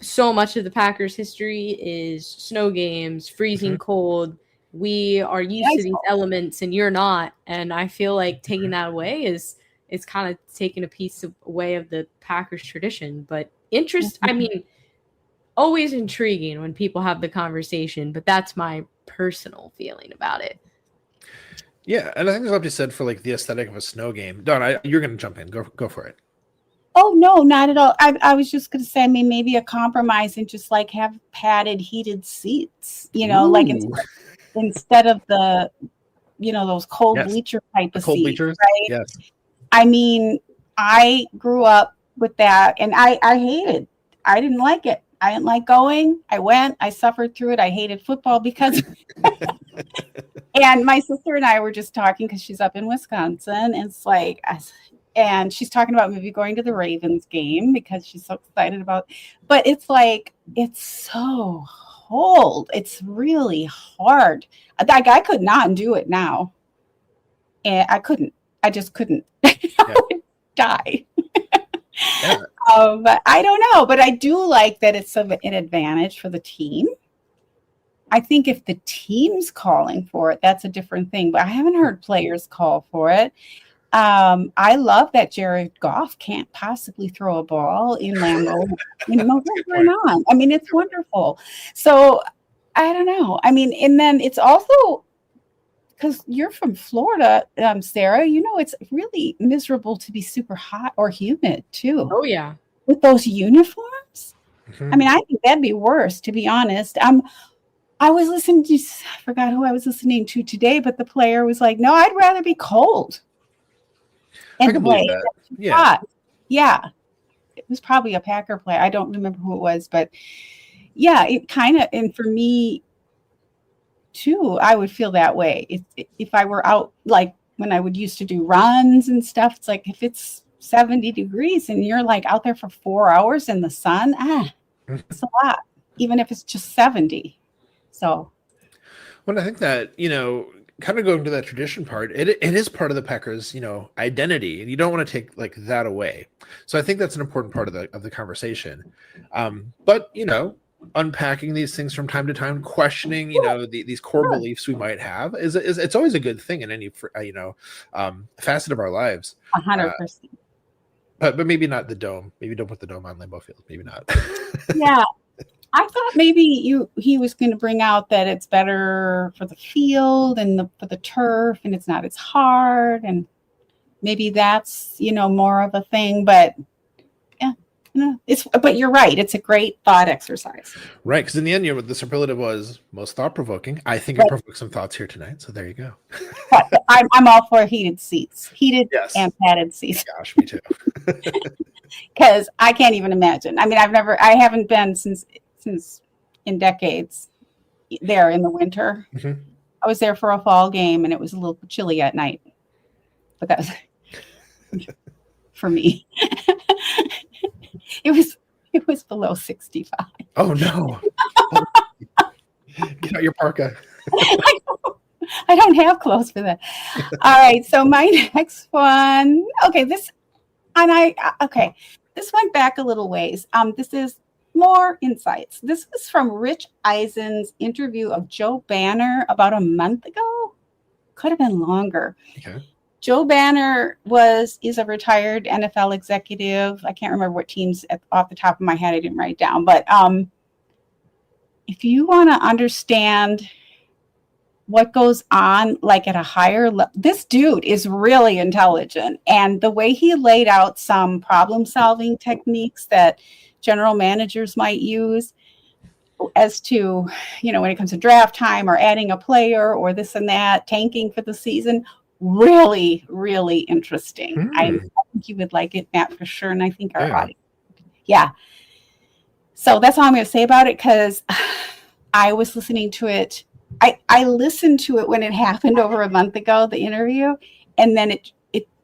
so much of the Packers history is snow games, freezing cold. We are used to these elements and you're not. And I feel like taking that away is kind of taking a piece away of the Packers tradition. But always intriguing when people have the conversation, but that's my personal feeling about it. Yeah, and I think there's a lot to be said for like the aesthetic of a snow game. Dawn, you're going to jump in. Go for it. Oh, no, not at all. I was just going to say, maybe a compromise and just like have padded heated seats, like instead of the, those cold bleacher type of seats, bleachers? Right? Yes. I mean, I grew up with that and I hated, I didn't like it. I didn't like going. I went, I suffered through it. I hated football because, and my sister and I were just talking because she's up in Wisconsin. And it's like, and she's talking about maybe going to the Ravens game because she's so excited about, but it's like, it's so cold. It's really hard. Like I could not do it now. And I just couldn't. I would die. Yeah. But I don't know. But I do like that it's an advantage for the team. I think if the team's calling for it, that's a different thing. But I haven't heard players call for it. I love that Jared Goff can't possibly throw a ball in Lambeau in November and on. I mean, it's wonderful. So I don't know. I mean, and then it's also because you're from Florida, Sarah, it's really miserable to be super hot or humid too. Oh, yeah. With those uniforms. I mean, I think that'd be worse, to be honest. I was listening to, I forgot who I was listening to today, but the player was like, no, I'd rather be cold. And I can believe that. Yeah. Hot. Yeah. It was probably a Packer player. I don't remember who it was, but yeah, it kind of, and for me too, I would feel that way. If I were out, like when I would used to do runs and stuff, it's like, if it's 70 degrees and you're like out there for 4 hours in the sun, it's a lot, even if it's just 70. So. Well, I think that, kind of going to that tradition part, it is part of the Packers, identity, and you don't want to take like that away. So I think that's an important part of the conversation. But unpacking these things from time to time, questioning, these core beliefs we might have is it's always a good thing in any facet of our lives. 100%. But maybe not the dome. Maybe don't put the dome on Lambeau Field. Maybe not. Yeah. I thought maybe he was going to bring out that it's better for the field and for the turf, and it's not as hard, and maybe that's more of a thing. But yeah, but you're right. It's a great thought exercise. Right, because in the end, the superlative was most thought provoking. I think I provoked some thoughts here tonight, so there you go. I'm all for heated seats, and padded seats. Gosh, me too. because I can't even imagine. I mean, I haven't been since in decades there in the winter. Mm-hmm. I was there for a fall game, and it was a little chilly at night, but that was for me. It was below 65. Oh no! Get out your parka. I don't have clothes for that. All right, so my next one. Okay, this went back a little ways. This is more insights. This was from Rich Eisen's interview of Joe Banner about a month ago. Could have been longer. Okay. Joe Banner is a retired NFL executive. I can't remember what teams off the top of my head. I didn't write down. But if you want to understand what goes on like at a higher level, this dude is really intelligent. And the way he laid out some problem-solving techniques that general managers might use as to, when it comes to draft time or adding a player or this and that, tanking for the season, really, really interesting. I think you would like it, Matt, for sure. And I think our audience. Yeah. So that's all I'm going to say about it, because I was listening to it. I listened to it when it happened over a month ago, the interview. And then it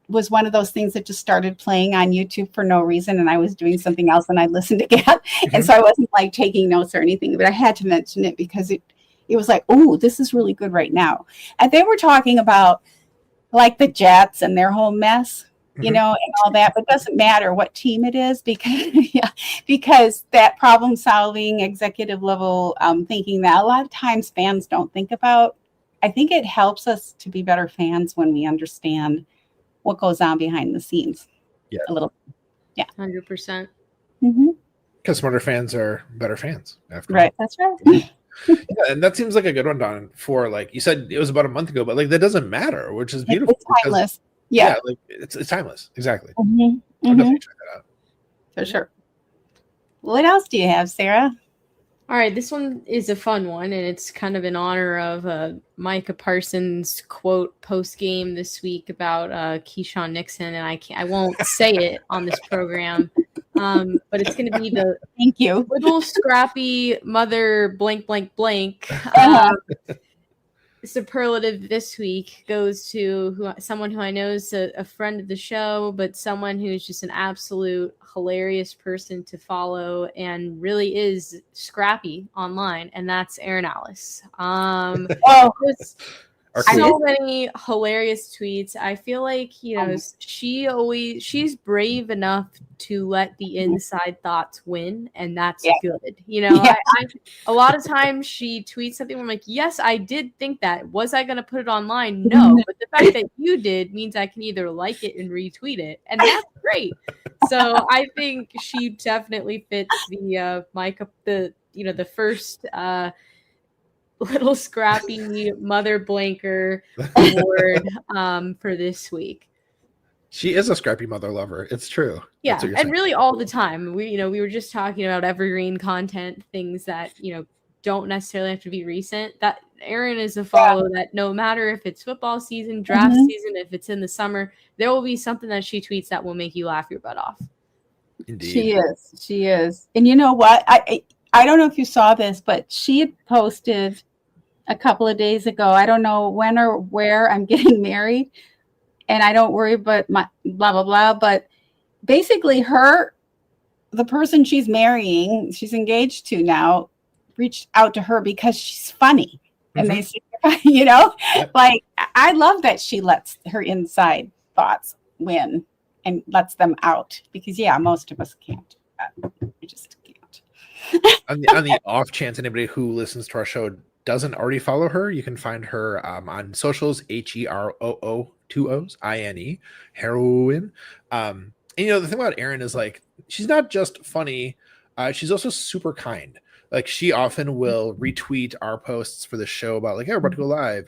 was one of those things that just started playing on YouTube for no reason. And I was doing something else and I listened again. Mm-hmm. And so I wasn't like taking notes or anything, but I had to mention it because it was like, oh, this is really good right now. And they were talking about like the Jets and their whole mess, and all that, but it doesn't matter what team it is because that problem solving executive level thinking that a lot of times fans don't think about. I think it helps us to be better fans when we understand what goes on behind the scenes. Yeah. A little. Yeah. 100%. Because smarter fans are better fans. Right. That's right. Yeah, and that seems like a good one, Don, for like you said, it was about a month ago, but like that doesn't matter, which is beautiful. It's timeless. Yeah, like it's timeless. Exactly. I'll definitely check that out. For sure. What else do you have, Sarah? All right, this one is a fun one, and it's kind of in honor of Micah Parsons' quote post-game this week about Keyshawn Nixon, and I won't say it on this program, but it's going to be the thank you little scrappy mother blank blank blank. Superlative this week goes to someone who I know is a friend of the show, but someone who's just an absolute hilarious person to follow and really is scrappy online, and that's Erin Alice. So many hilarious tweets. I feel like, she's brave enough to let the inside thoughts win, and that's good. A lot of times she tweets something where I'm like, yes, I did think that. Was I going to put it online? No. But the fact that you did means I can either like it and retweet it, and that's great. So I think she definitely fits the Micah, the first little scrappy mother blanker award for this week. She is a scrappy mother lover. It's true. Yeah, and really all the time. We were just talking about evergreen content, things that don't necessarily have to be recent. That Erin is a follow that no matter if it's football season, draft season, if it's in the summer, there will be something that she tweets that will make you laugh your butt off. Indeed. She is. And you know what? I don't know if you saw this, but she had posted a couple of days ago, I don't know when or where I'm getting married, and I don't worry about my blah, blah, blah. But basically the person she's marrying, she's engaged to now, reached out to her because she's funny. And they say, like, I love that she lets her inside thoughts win and lets them out because, most of us can't do that. We just can't. on the off chance anybody who listens to our show doesn't already follow her, you can find her on socials, HEROO 2 O's INE, heroin. And the thing about Erin is like she's not just funny, she's also super kind. Like she often will retweet our posts for the show about like, hey, we're about to go live.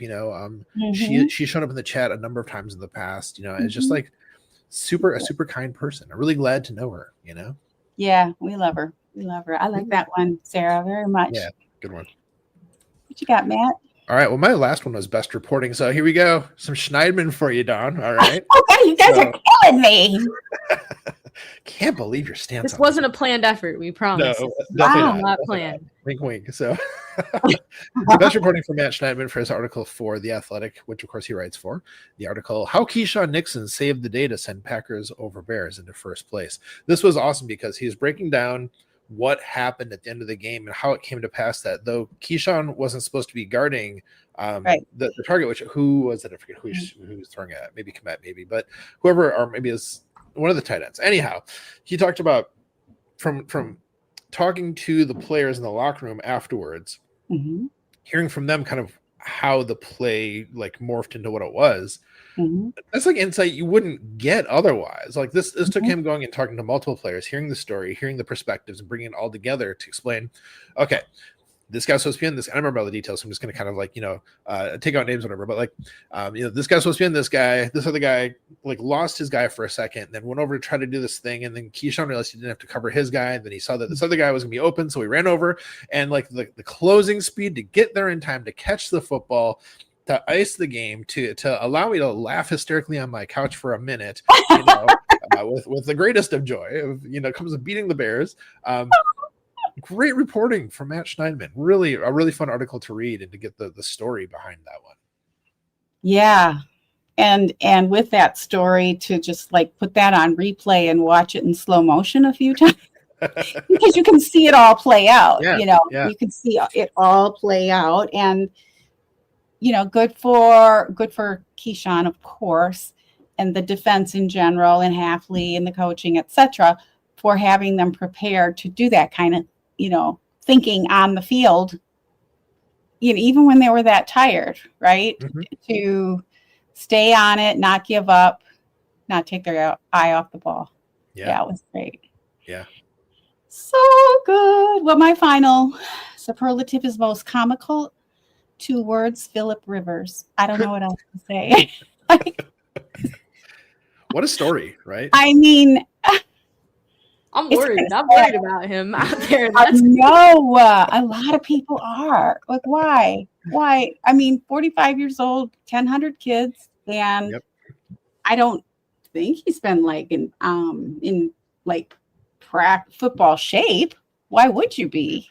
She's shown up in the chat a number of times in the past. It's just like a super kind person. I'm really glad to know her. Yeah, we love her. I like that one, Sarah, very much. Yeah, good one. What you got, Matt? All right. Well, my last one was best reporting. So here we go. Some Schneidman for you, Don. All right. Okay, you guys are killing me. Can't believe your stance. This wasn't a planned effort. We promise. No, definitely not planned. Wink, wink. So, the best reporting from Matt Schneidman for his article for The Athletic, which of course he writes for. The article, How Keyshawn Nixon Saved the Day to Send Packers Over Bears into First Place. This was awesome because he was breaking down what happened at the end of the game and how it came to pass that though Keyshawn wasn't supposed to be guarding the target, which who was it? I forget who he was throwing at. Maybe Komet, maybe, but whoever, or maybe is one of the tight ends. Anyhow, he talked about from talking to the players in the locker room afterwards, hearing from them kind of how the play like morphed into what it was. That's like insight you wouldn't get otherwise. Like this took him going and talking to multiple players, hearing the story, hearing the perspectives, and bringing it all together to explain, okay, this guy's supposed to be in this. I don't remember all the details, so I'm just going to kind of like, take out names, whatever. But like, this guy's supposed to be in this guy. This other guy like lost his guy for a second, then went over to try to do this thing. And then Keyshawn realized he didn't have to cover his guy. And then he saw that this other guy was going to be open. So he ran over, and like the closing speed to get there in time to catch the football, to ice the game, to allow me to laugh hysterically on my couch for a minute, with the greatest of joy of, comes of beating the Bears. Great reporting from Matt Schneidman. Really, a really fun article to read and to get the story behind that one. Yeah. And with that story, to just like put that on replay and watch it in slow motion a few times, because you can see it all play out. You can see it all play out, and good for Keyshawn, of course, and the defense in general, and Hafley and the coaching, etc., for having them prepared to do that kind of thinking on the field, even when they were that tired, right? To stay on it, not give up, not take their eye off the ball. Yeah, it was great. Yeah. So good. Well, my final superlative is most comical. 2 words, Phillip Rivers. I don't know what else to say. What a story, right? I mean, I'm worried. I'm worried about him out there. I know. A lot of people are. Like, why? Why? I mean, 45 years old, 1,000 kids, and I don't think he's been like in like football shape. Why would you be?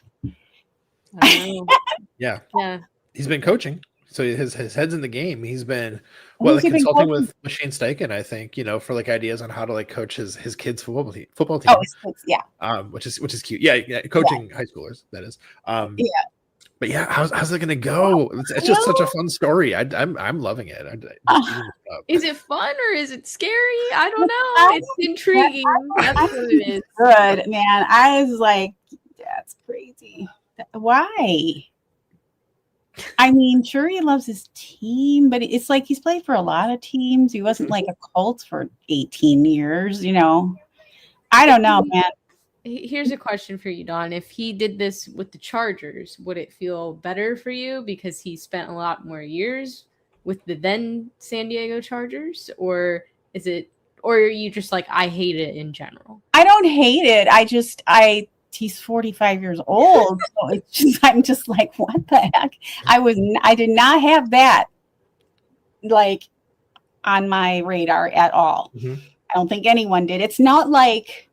Yeah. Yeah. He's been coaching, so his head's in the game. He's been consulting with Shane Steichen, I think, for like ideas on how to like coach his kids' football team. Oh, yeah. Which is cute. Yeah, coaching high schoolers, that is. But yeah, how's it gonna go? It's just such a fun story. I'm loving it. Is it fun or is it scary? I don't know. It's intriguing. That's what it is. Good, man. I was like, that's crazy. Why? I mean, sure, he loves his team, but it's like he's played for a lot of teams. He wasn't like a Colts for 18 years, I don't know, man. Here's a question for you, Dawn. If he did this with the Chargers, would it feel better for you because he spent a lot more years with the then San Diego Chargers? Or are you just like, I hate it in general? I don't hate it. He's 45 years old. So I'm just like, what the heck? I did not have that like on my radar at all. I don't think anyone did. It's not like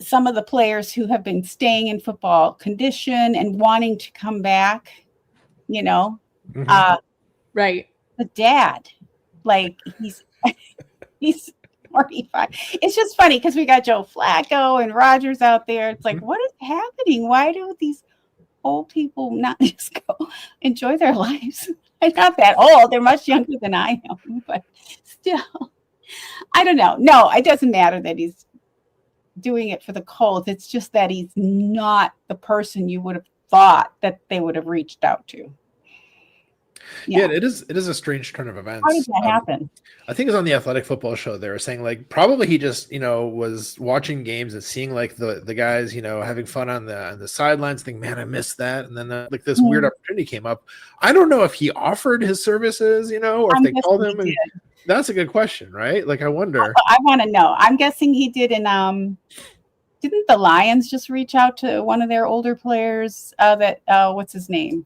some of the players who have been staying in football condition and wanting to come back, right. The dad, like he's 45. It's just funny because we got Joe Flacco and Rodgers out there. It's like, what is happening? Why do these old people not just go enjoy their lives? I'm not that old. They're much younger than I am, but still, I don't know. No, it doesn't matter that he's doing it for the Colts. It's just that he's not the person you would have thought that they would have reached out to. Yeah, it is a strange turn of events. How did that happen? I think it's on the Athletic Football Show. They were saying like probably he just was watching games and seeing like the guys having fun on the sidelines. Think, man, I missed that. And then like this weird opportunity came up. I don't know if he offered his services, or if they called him. And that's a good question, right? Like I wonder. I want to know. I'm guessing he did. And didn't the Lions just reach out to one of their older players? What's his name?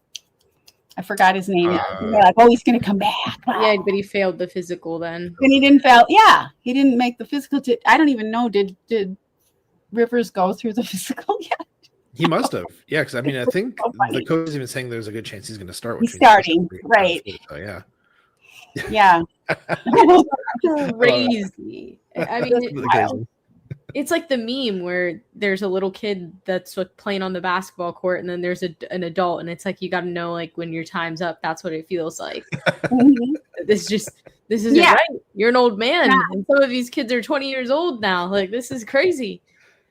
I forgot his name. They're like, oh, he's going to come back. Yeah, but he failed the physical then. And he didn't fail. Yeah, he didn't make the physical. I don't even know. Did Rivers go through the physical yet? He must have. Yeah, because I mean, I think the coach is even saying there's a good chance he's going to start. He's starting, right? So, yeah. Yeah. Crazy. I mean, it's like the meme where there's a little kid that's like playing on the basketball court, and then there's an adult, and it's like you got to know, like, when your time's up, that's what it feels like. This isn't right. You're an old man, and some of these kids are 20 years old now. Like, this is crazy.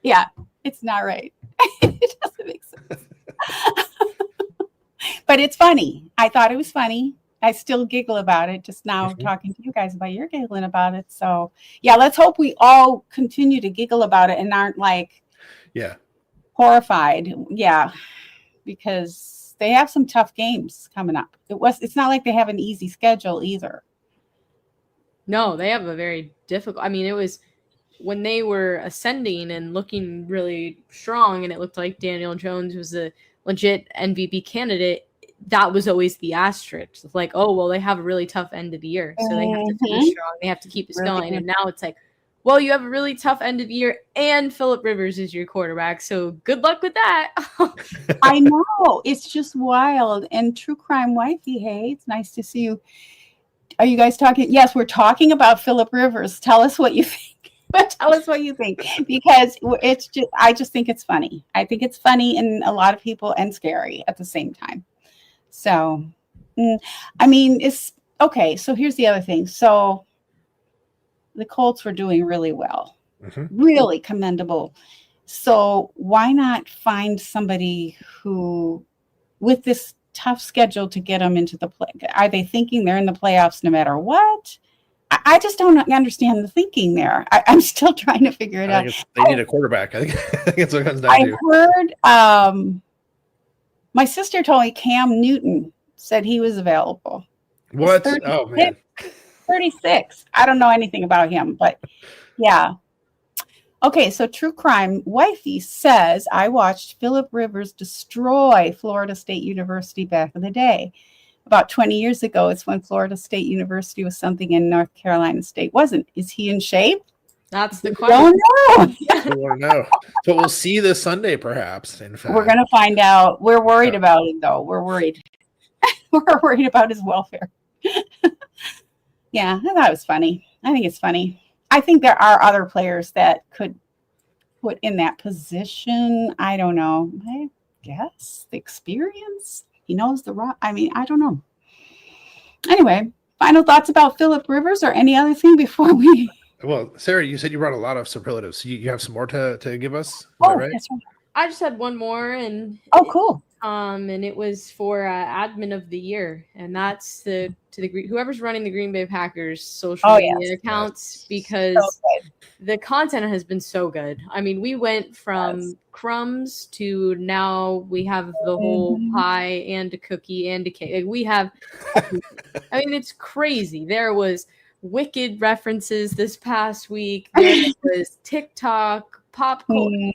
Yeah, it's not right. It doesn't make sense. But it's funny. I thought it was funny. I still giggle about it just now talking to you guys about you're giggling about it. So yeah, let's hope we all continue to giggle about it and aren't like horrified. Yeah, because they have some tough games coming up. It's not like they have an easy schedule either. No, they have a very difficult. I mean, it was when they were ascending and looking really strong, and it looked like Daniel Jones was a legit MVP candidate. That was always the asterisk. It's like, oh, well, they have a really tough end of the year, so they have to finish strong. They have to keep this going. And now it's like, well, you have a really tough end of the year, and Phillip Rivers is your quarterback, so good luck with that. I know. It's just wild. And True Crime Wifey, hey, it's nice to see you. Are you guys talking? Yes, we're talking about Phillip Rivers. Tell us what you think. Tell us what you think, because I just think it's funny. I think it's funny, and a lot of people, and scary at the same time. So, I mean, it's okay. So here's the other thing. So the Colts were doing really well, really commendable. So why not find somebody who, with this tough schedule, to get them into the play? Are they thinking they're in the playoffs no matter what? I just don't understand the thinking there. I'm still trying to figure it out. They need a quarterback. I think that's what it comes down to. I heard, my sister told me Cam Newton said he was available. What? Oh, man. 36. I don't know anything about him, but yeah. Okay, so True Crime Wifey says, I watched Phillip Rivers destroy Florida State University back in the day. About 20 years ago, it's when Florida State University was something and North Carolina State wasn't. Is he in shape? That's the question. Don't know. So we'll see this Sunday, perhaps. In fact, we're going to find out. We're worried about it, though. We're worried. We're worried about his welfare. Yeah, I thought it was funny. I think it's funny. I think there are other players that could put in that position. I don't know. I guess the experience. He knows the rock. I mean, I don't know. Anyway, final thoughts about Phillip Rivers or any other thing before we... Well, Sarah, you said you brought a lot of superlatives. So you have some more to give us? Is that right? That's right. I just had one more, and cool. And it was for admin of the year, and that's to whoever's running the Green Bay Packers social media accounts, because the content has been so good. I mean, we went from crumbs to now we have the whole pie and a cookie and a cake. Like, we have, I mean, it's crazy. There was Wicked references this past week. There was TikTok, pop culture.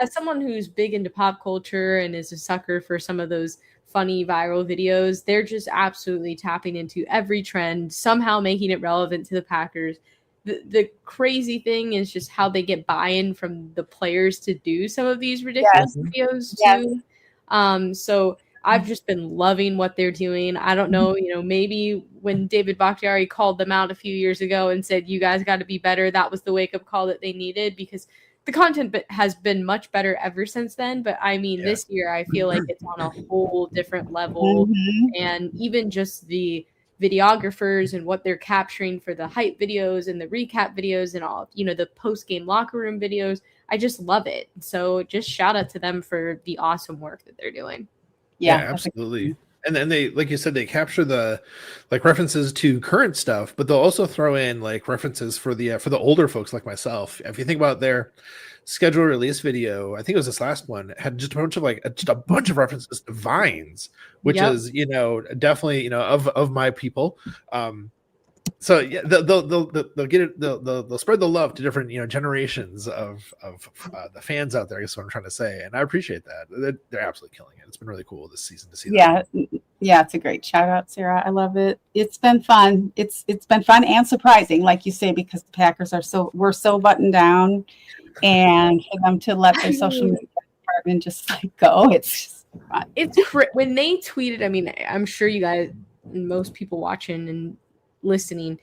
As someone who's big into pop culture and is a sucker for some of those funny viral videos, they're just absolutely tapping into every trend, somehow making it relevant to the Packers. The crazy thing is just how they get buy-in from the players to do some of these ridiculous videos too. So I've just been loving what they're doing. I don't know, maybe when David Bakhtiari called them out a few years ago and said, you guys got to be better, that was the wake-up call that they needed, because the content has been much better ever since then. But I mean, this year I feel like it's on a whole different level. And even just the videographers and what they're capturing for the hype videos and the recap videos and all, the post-game locker room videos, I just love it. So just shout out to them for the awesome work that they're doing. Yeah, absolutely. And then they, like you said, they capture the references to current stuff, but they'll also throw in references for the older folks like myself. If you think about their schedule release video, I think it was this last one, had just a bunch of references to Vines, which is definitely of my people. So yeah, they'll get it. They'll spread the love to different generations of the fans out there. I guess what I'm trying to say, and I appreciate that. They're absolutely killing it. It's been really cool this season to see. Yeah, it's a great shout out, Sarah. I love it. It's been fun. It's been fun and surprising, like you say, because the Packers we're so buttoned down, and for them to let their social media department just like go, it's just fun. When they tweeted. I mean, I'm sure you guys, most people watching and listening,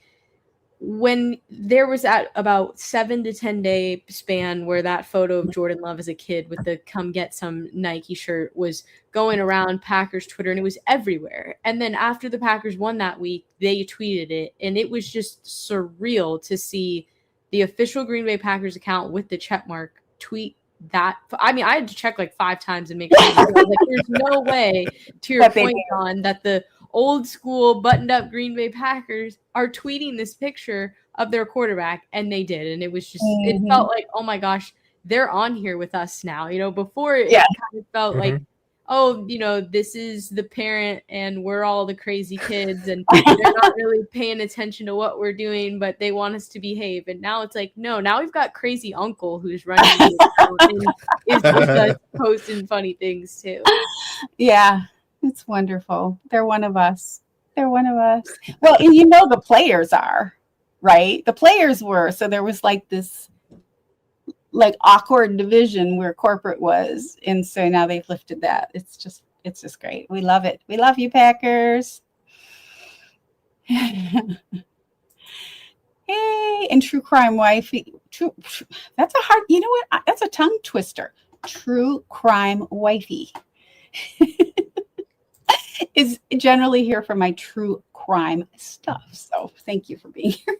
when there was at about 7 to 10 day span where that photo of Jordan Love as a kid with the "come get some" Nike shirt was going around Packers Twitter, and it was everywhere. And then after the Packers won that week, they tweeted it, and it was just surreal to see the official Green Bay Packers account with the check mark tweet that. I mean, I had to check like 5 times and make sure. Like, there's no way, to your point, Don, that the old school buttoned up Green Bay Packers are tweeting this picture of their quarterback, and they did. And it was just, it felt like, oh my gosh, they're on here with us now. Before it kind of felt like, oh, this is the parent and we're all the crazy kids and they're not really paying attention to what we're doing, but they want us to behave. And now it's like, no, now we've got crazy uncle who's running the account and is with us posting funny things too. Yeah. It's wonderful. They're one of us. Well, and the players are, right? The players were. So there was like this like awkward division where corporate was. And so now they've lifted that. It's just great. We love it. We love you, Packers. Hey, and True Crime Wifey. That's a hard, what? That's a tongue twister. True Crime Wifey. Is generally here for my true crime stuff. So thank you for being here.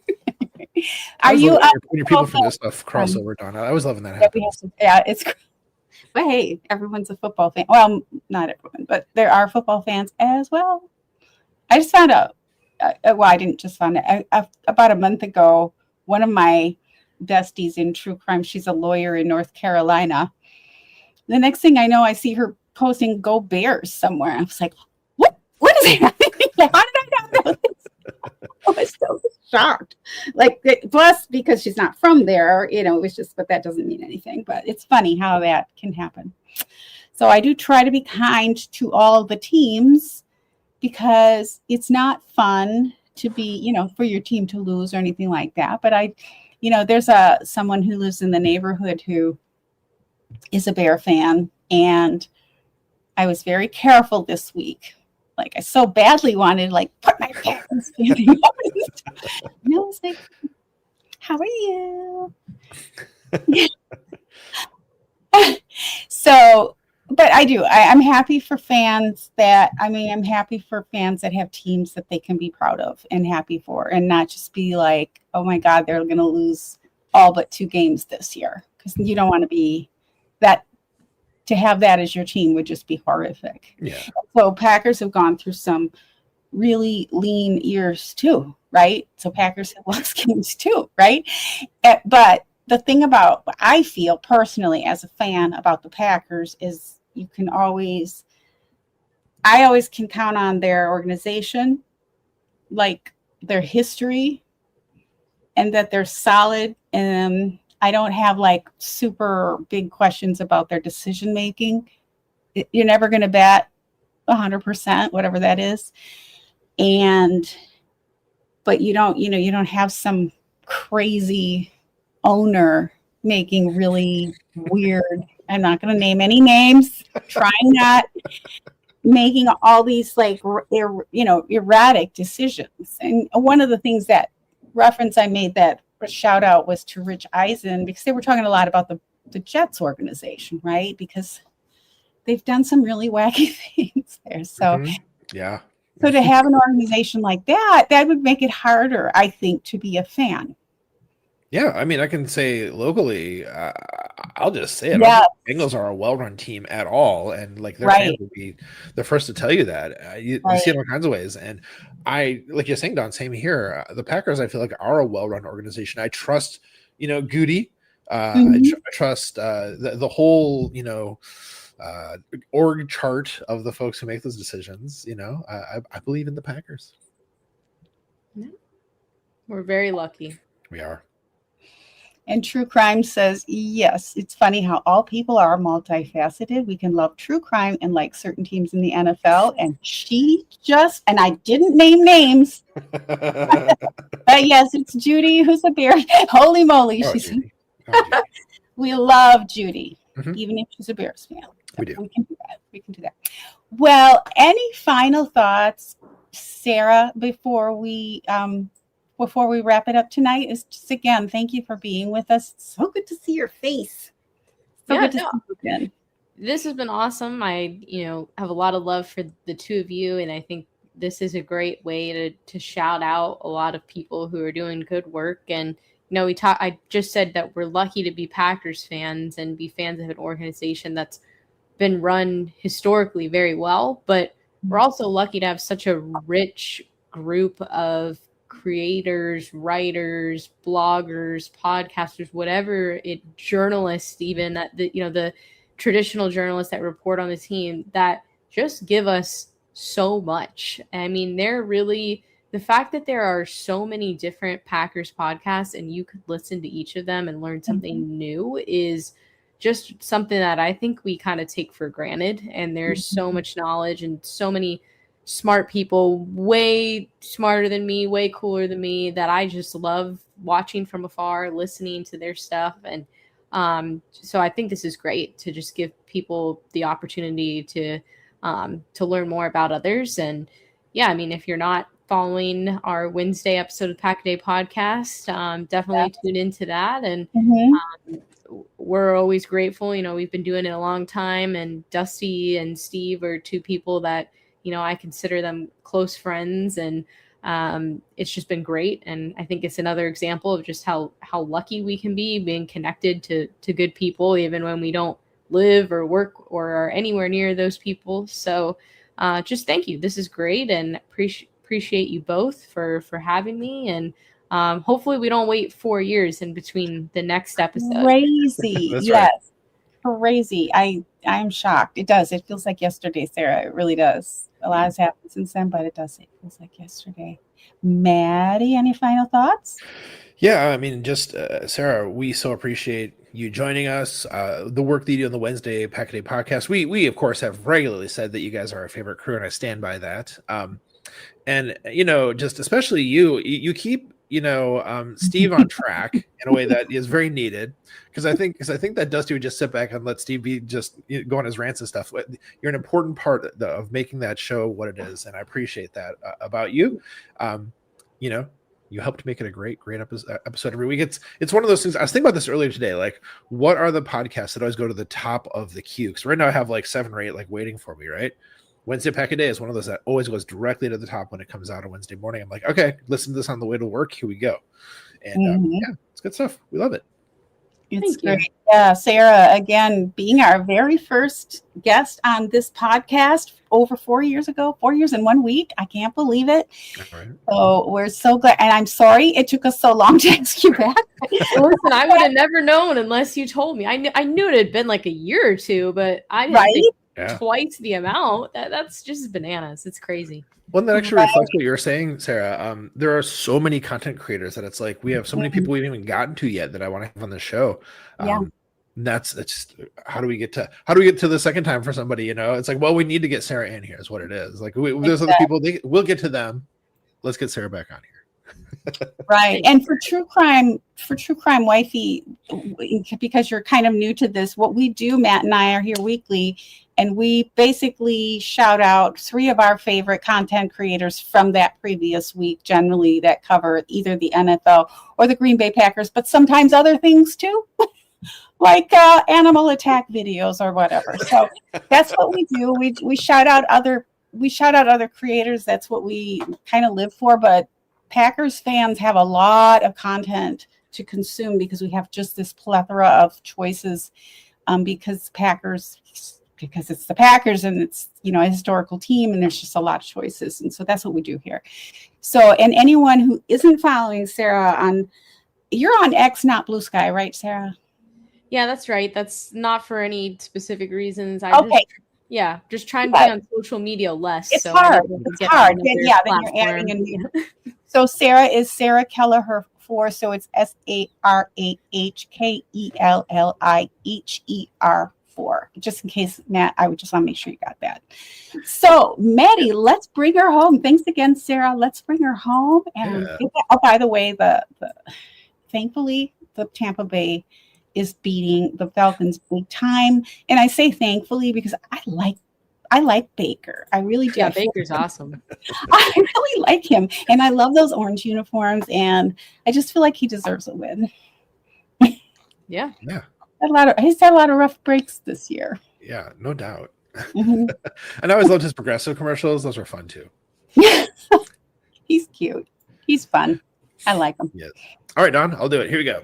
Are you when your people from this stuff crossover, Donna? I was loving that happen. Yeah, it's. But hey, everyone's a football fan. Well, not everyone, but there are football fans as well. I just found out. I didn't just find out. About a month ago, one of my besties in true crime. She's a lawyer in North Carolina. The next thing I know, I see her posting "Go Bears" somewhere. I was like, what is happening? How did I not know this? I was so shocked. Plus, because she's not from there, it was just, but that doesn't mean anything. But it's funny how that can happen. So I do try to be kind to all the teams because it's not fun to be, for your team to lose or anything like that. But there's someone who lives in the neighborhood who is a Bear fan, and I was very careful this week. I so badly wanted to put my parents in. I was like, how are you? So, but I do. I'm happy for fans I'm happy for fans that have teams that they can be proud of and happy for, and not just be like, oh my God, they're going to lose all but 2 games this year. Because you don't want to be that. To have that as your team would just be horrific. Yeah. So Packers have gone through some really lean years too, right? So Packers have lost games too, right? But the thing about what I feel personally as a fan about the Packers is I always can count on their organization, their history, and that they're solid. And I don't have super big questions about their decision making. You're never going to bat 100%, whatever that is. But you don't have some crazy owner making really weird, I'm not going to name any names, trying not making all these erratic decisions. And one of the things that reference I made that shout out was to Rich Eisen, because they were talking a lot about the Jets organization, right? Because they've done some really wacky things there. So yeah. So to have an organization like that would make it harder, I think, to be a fan. Yeah, I mean, I can say locally, I'll just say it. Yeah. Bengals are a well-run team at all, and their Right. fans would be the first to tell you that. You see it in all kinds of ways, and like you're saying, Don, same here. The Packers, I feel like, are a well-run organization. I trust, Goody. I trust the whole, org chart of the folks who make those decisions. I believe in the Packers. We're very lucky. We are. And True Crime says, yes, it's funny how all people are multifaceted. We can love true crime and like certain teams in the NFL. And and I didn't name names, but yes, it's Judy who's a bear. Holy moly. Oh, Judy. We love Judy, even if she's a Bears fan. We do. We can do that. Well, any final thoughts, Sarah, before we wrap it up tonight? Is just, again, thank you for being with us. It's so good to see your face. Good to see you again. This has been awesome. I, have a lot of love for the two of you, and I think this is a great way to shout out a lot of people who are doing good work. And I just said that we're lucky to be Packers fans and be fans of an organization that's been run historically very well, but we're also lucky to have such a rich group of creators, writers, bloggers, podcasters, whatever journalists, even the traditional journalists that report on the team that just give us so much. I mean, the fact that there are so many different Packers podcasts and you could listen to each of them and learn something new is just something that I think we kind of take for granted. And there's so much knowledge and so many smart people, way smarter than me, way cooler than me, that I just love watching from afar, listening to their stuff. And so I think this is great to just give people the opportunity to learn more about others. And yeah, I mean, if you're not following our Wednesday episode of Packaday Podcast, definitely tune into that. And we're always grateful. We've been doing it a long time, and Dusty and Steve are two people that, I consider them close friends, and it's just been great. And I think it's another example of just how lucky we can be being connected to good people, even when we don't live or work or are anywhere near those people. So just thank you. This is great, and appreciate you both for having me. And hopefully we don't wait 4 years in between the next episode. Crazy. Yes. Right. Crazy. I'm shocked. It does. It feels like yesterday, Sarah. It really does. A lot has happened since then, but it does. It feels like yesterday. Maddie, any final thoughts? Yeah, I mean, just Sarah, we so appreciate you joining us. The work that you do on the Wednesday Packaday Podcast. We of course have regularly said that you guys are our favorite crew, and I stand by that. And just especially you keep Steve on track in a way that is very needed, because I think that Dusty would just sit back and let Steve be just go on his rants and stuff. You're an important part of making that show what it is, and I appreciate that about you. You helped make it a great episode every week. It's one of those things. I was thinking about this earlier today. Like, what are the podcasts that always go to the top of the queue? Because right now I have like 7 or 8 like waiting for me, right? Wednesday Packaday is one of those that always goes directly to the top when it comes out on Wednesday morning. I'm like, okay, listen to this on the way to work. Here we go. And yeah, it's good stuff. We love it. It's great. Yeah, Sarah, again, being our very first guest on this podcast over 4 years ago, 4 years in 1 week. I can't believe it. Right. So we're so glad. And I'm sorry it took us so long to ask you back. Listen, I would have never known unless you told me. I knew it had been like a year or two, but I didn't think twice the amount. That's just bananas. It's crazy. One that actually reflects what you're saying, Sarah. There are so many content creators that it's like we have so many people we haven't even gotten to yet that I want to have on the show. That's just how do we get to the second time for somebody? It's like, well, we need to get Sarah in here. Is what it is. Like there's other people. We'll get to them. Let's get Sarah back on here. Right. And for True Crime Wifey, because you're kind of new to this, what we do, Matt and I are here weekly, and we basically shout out 3 of our favorite content creators from that previous week, generally that cover either the NFL or the Green Bay Packers, but sometimes other things too, like animal attack videos or whatever. So that's what we do. We shout out other creators. That's what we kind of live for. But Packers fans have a lot of content to consume because we have just this plethora of choices, because it's the Packers and it's, a historical team, and there's just a lot of choices. And so that's what we do here. So, and anyone who isn't following Sarah you're on X, not Blue Sky, right, Sarah? Yeah, that's right. That's not for any specific reasons. Just trying to be on social media less. It's so hard. It's hard. Then you're adding a new. So Sarah is Sarah Kelliher 4. So it's SarahKelliher 4. Just in case, Matt, I would just want to make sure you got that. So Maddie, let's bring her home. Thanks again, Sarah. Let's bring her home. And oh, by the way, thankfully the Tampa Bay is beating the Falcons big time. And I say thankfully because I like Baker. I really do. Yeah, Baker's awesome. I really like him. And I love those orange uniforms. And I just feel like he deserves a win. Yeah. Yeah. He's had a lot of rough breaks this year. Yeah, no doubt. Mm-hmm. And I always loved his Progressive commercials. Those are fun too. He's cute. He's fun. I like him. Yes. All right, Don, I'll do it. Here we go.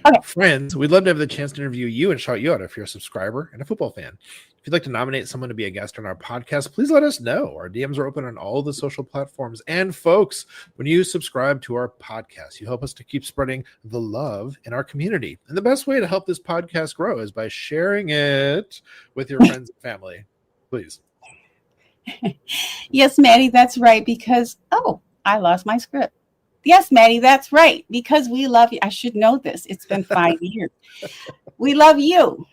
Okay. Friends, we'd love to have the chance to interview you and shout you out if you're a subscriber and a football fan. If you'd like to nominate someone to be a guest on our podcast, please let us know. Our DMs are open on all the social platforms. And folks, when you subscribe to our podcast, you help us to keep spreading the love in our community. And the best way to help this podcast grow is by sharing it with your friends and family. Please. Yes, Maddie, that's right. Because, I lost my script. Yes, Maddie, that's right. Because we love you. I should know this. It's been 5 years. We love you.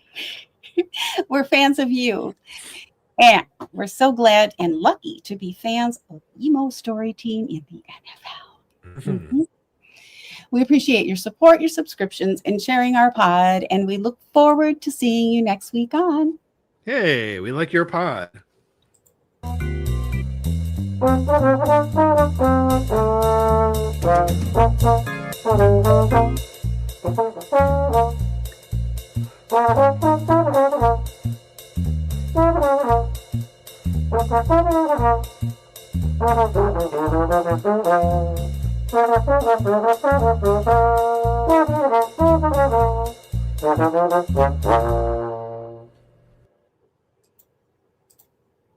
We're fans of you. And we're so glad and lucky to be fans of Emo Story Team in the NFL. Mm-hmm. We appreciate your support, your subscriptions, and sharing our pod. And we look forward to seeing you next week on. Hey, we like your pod.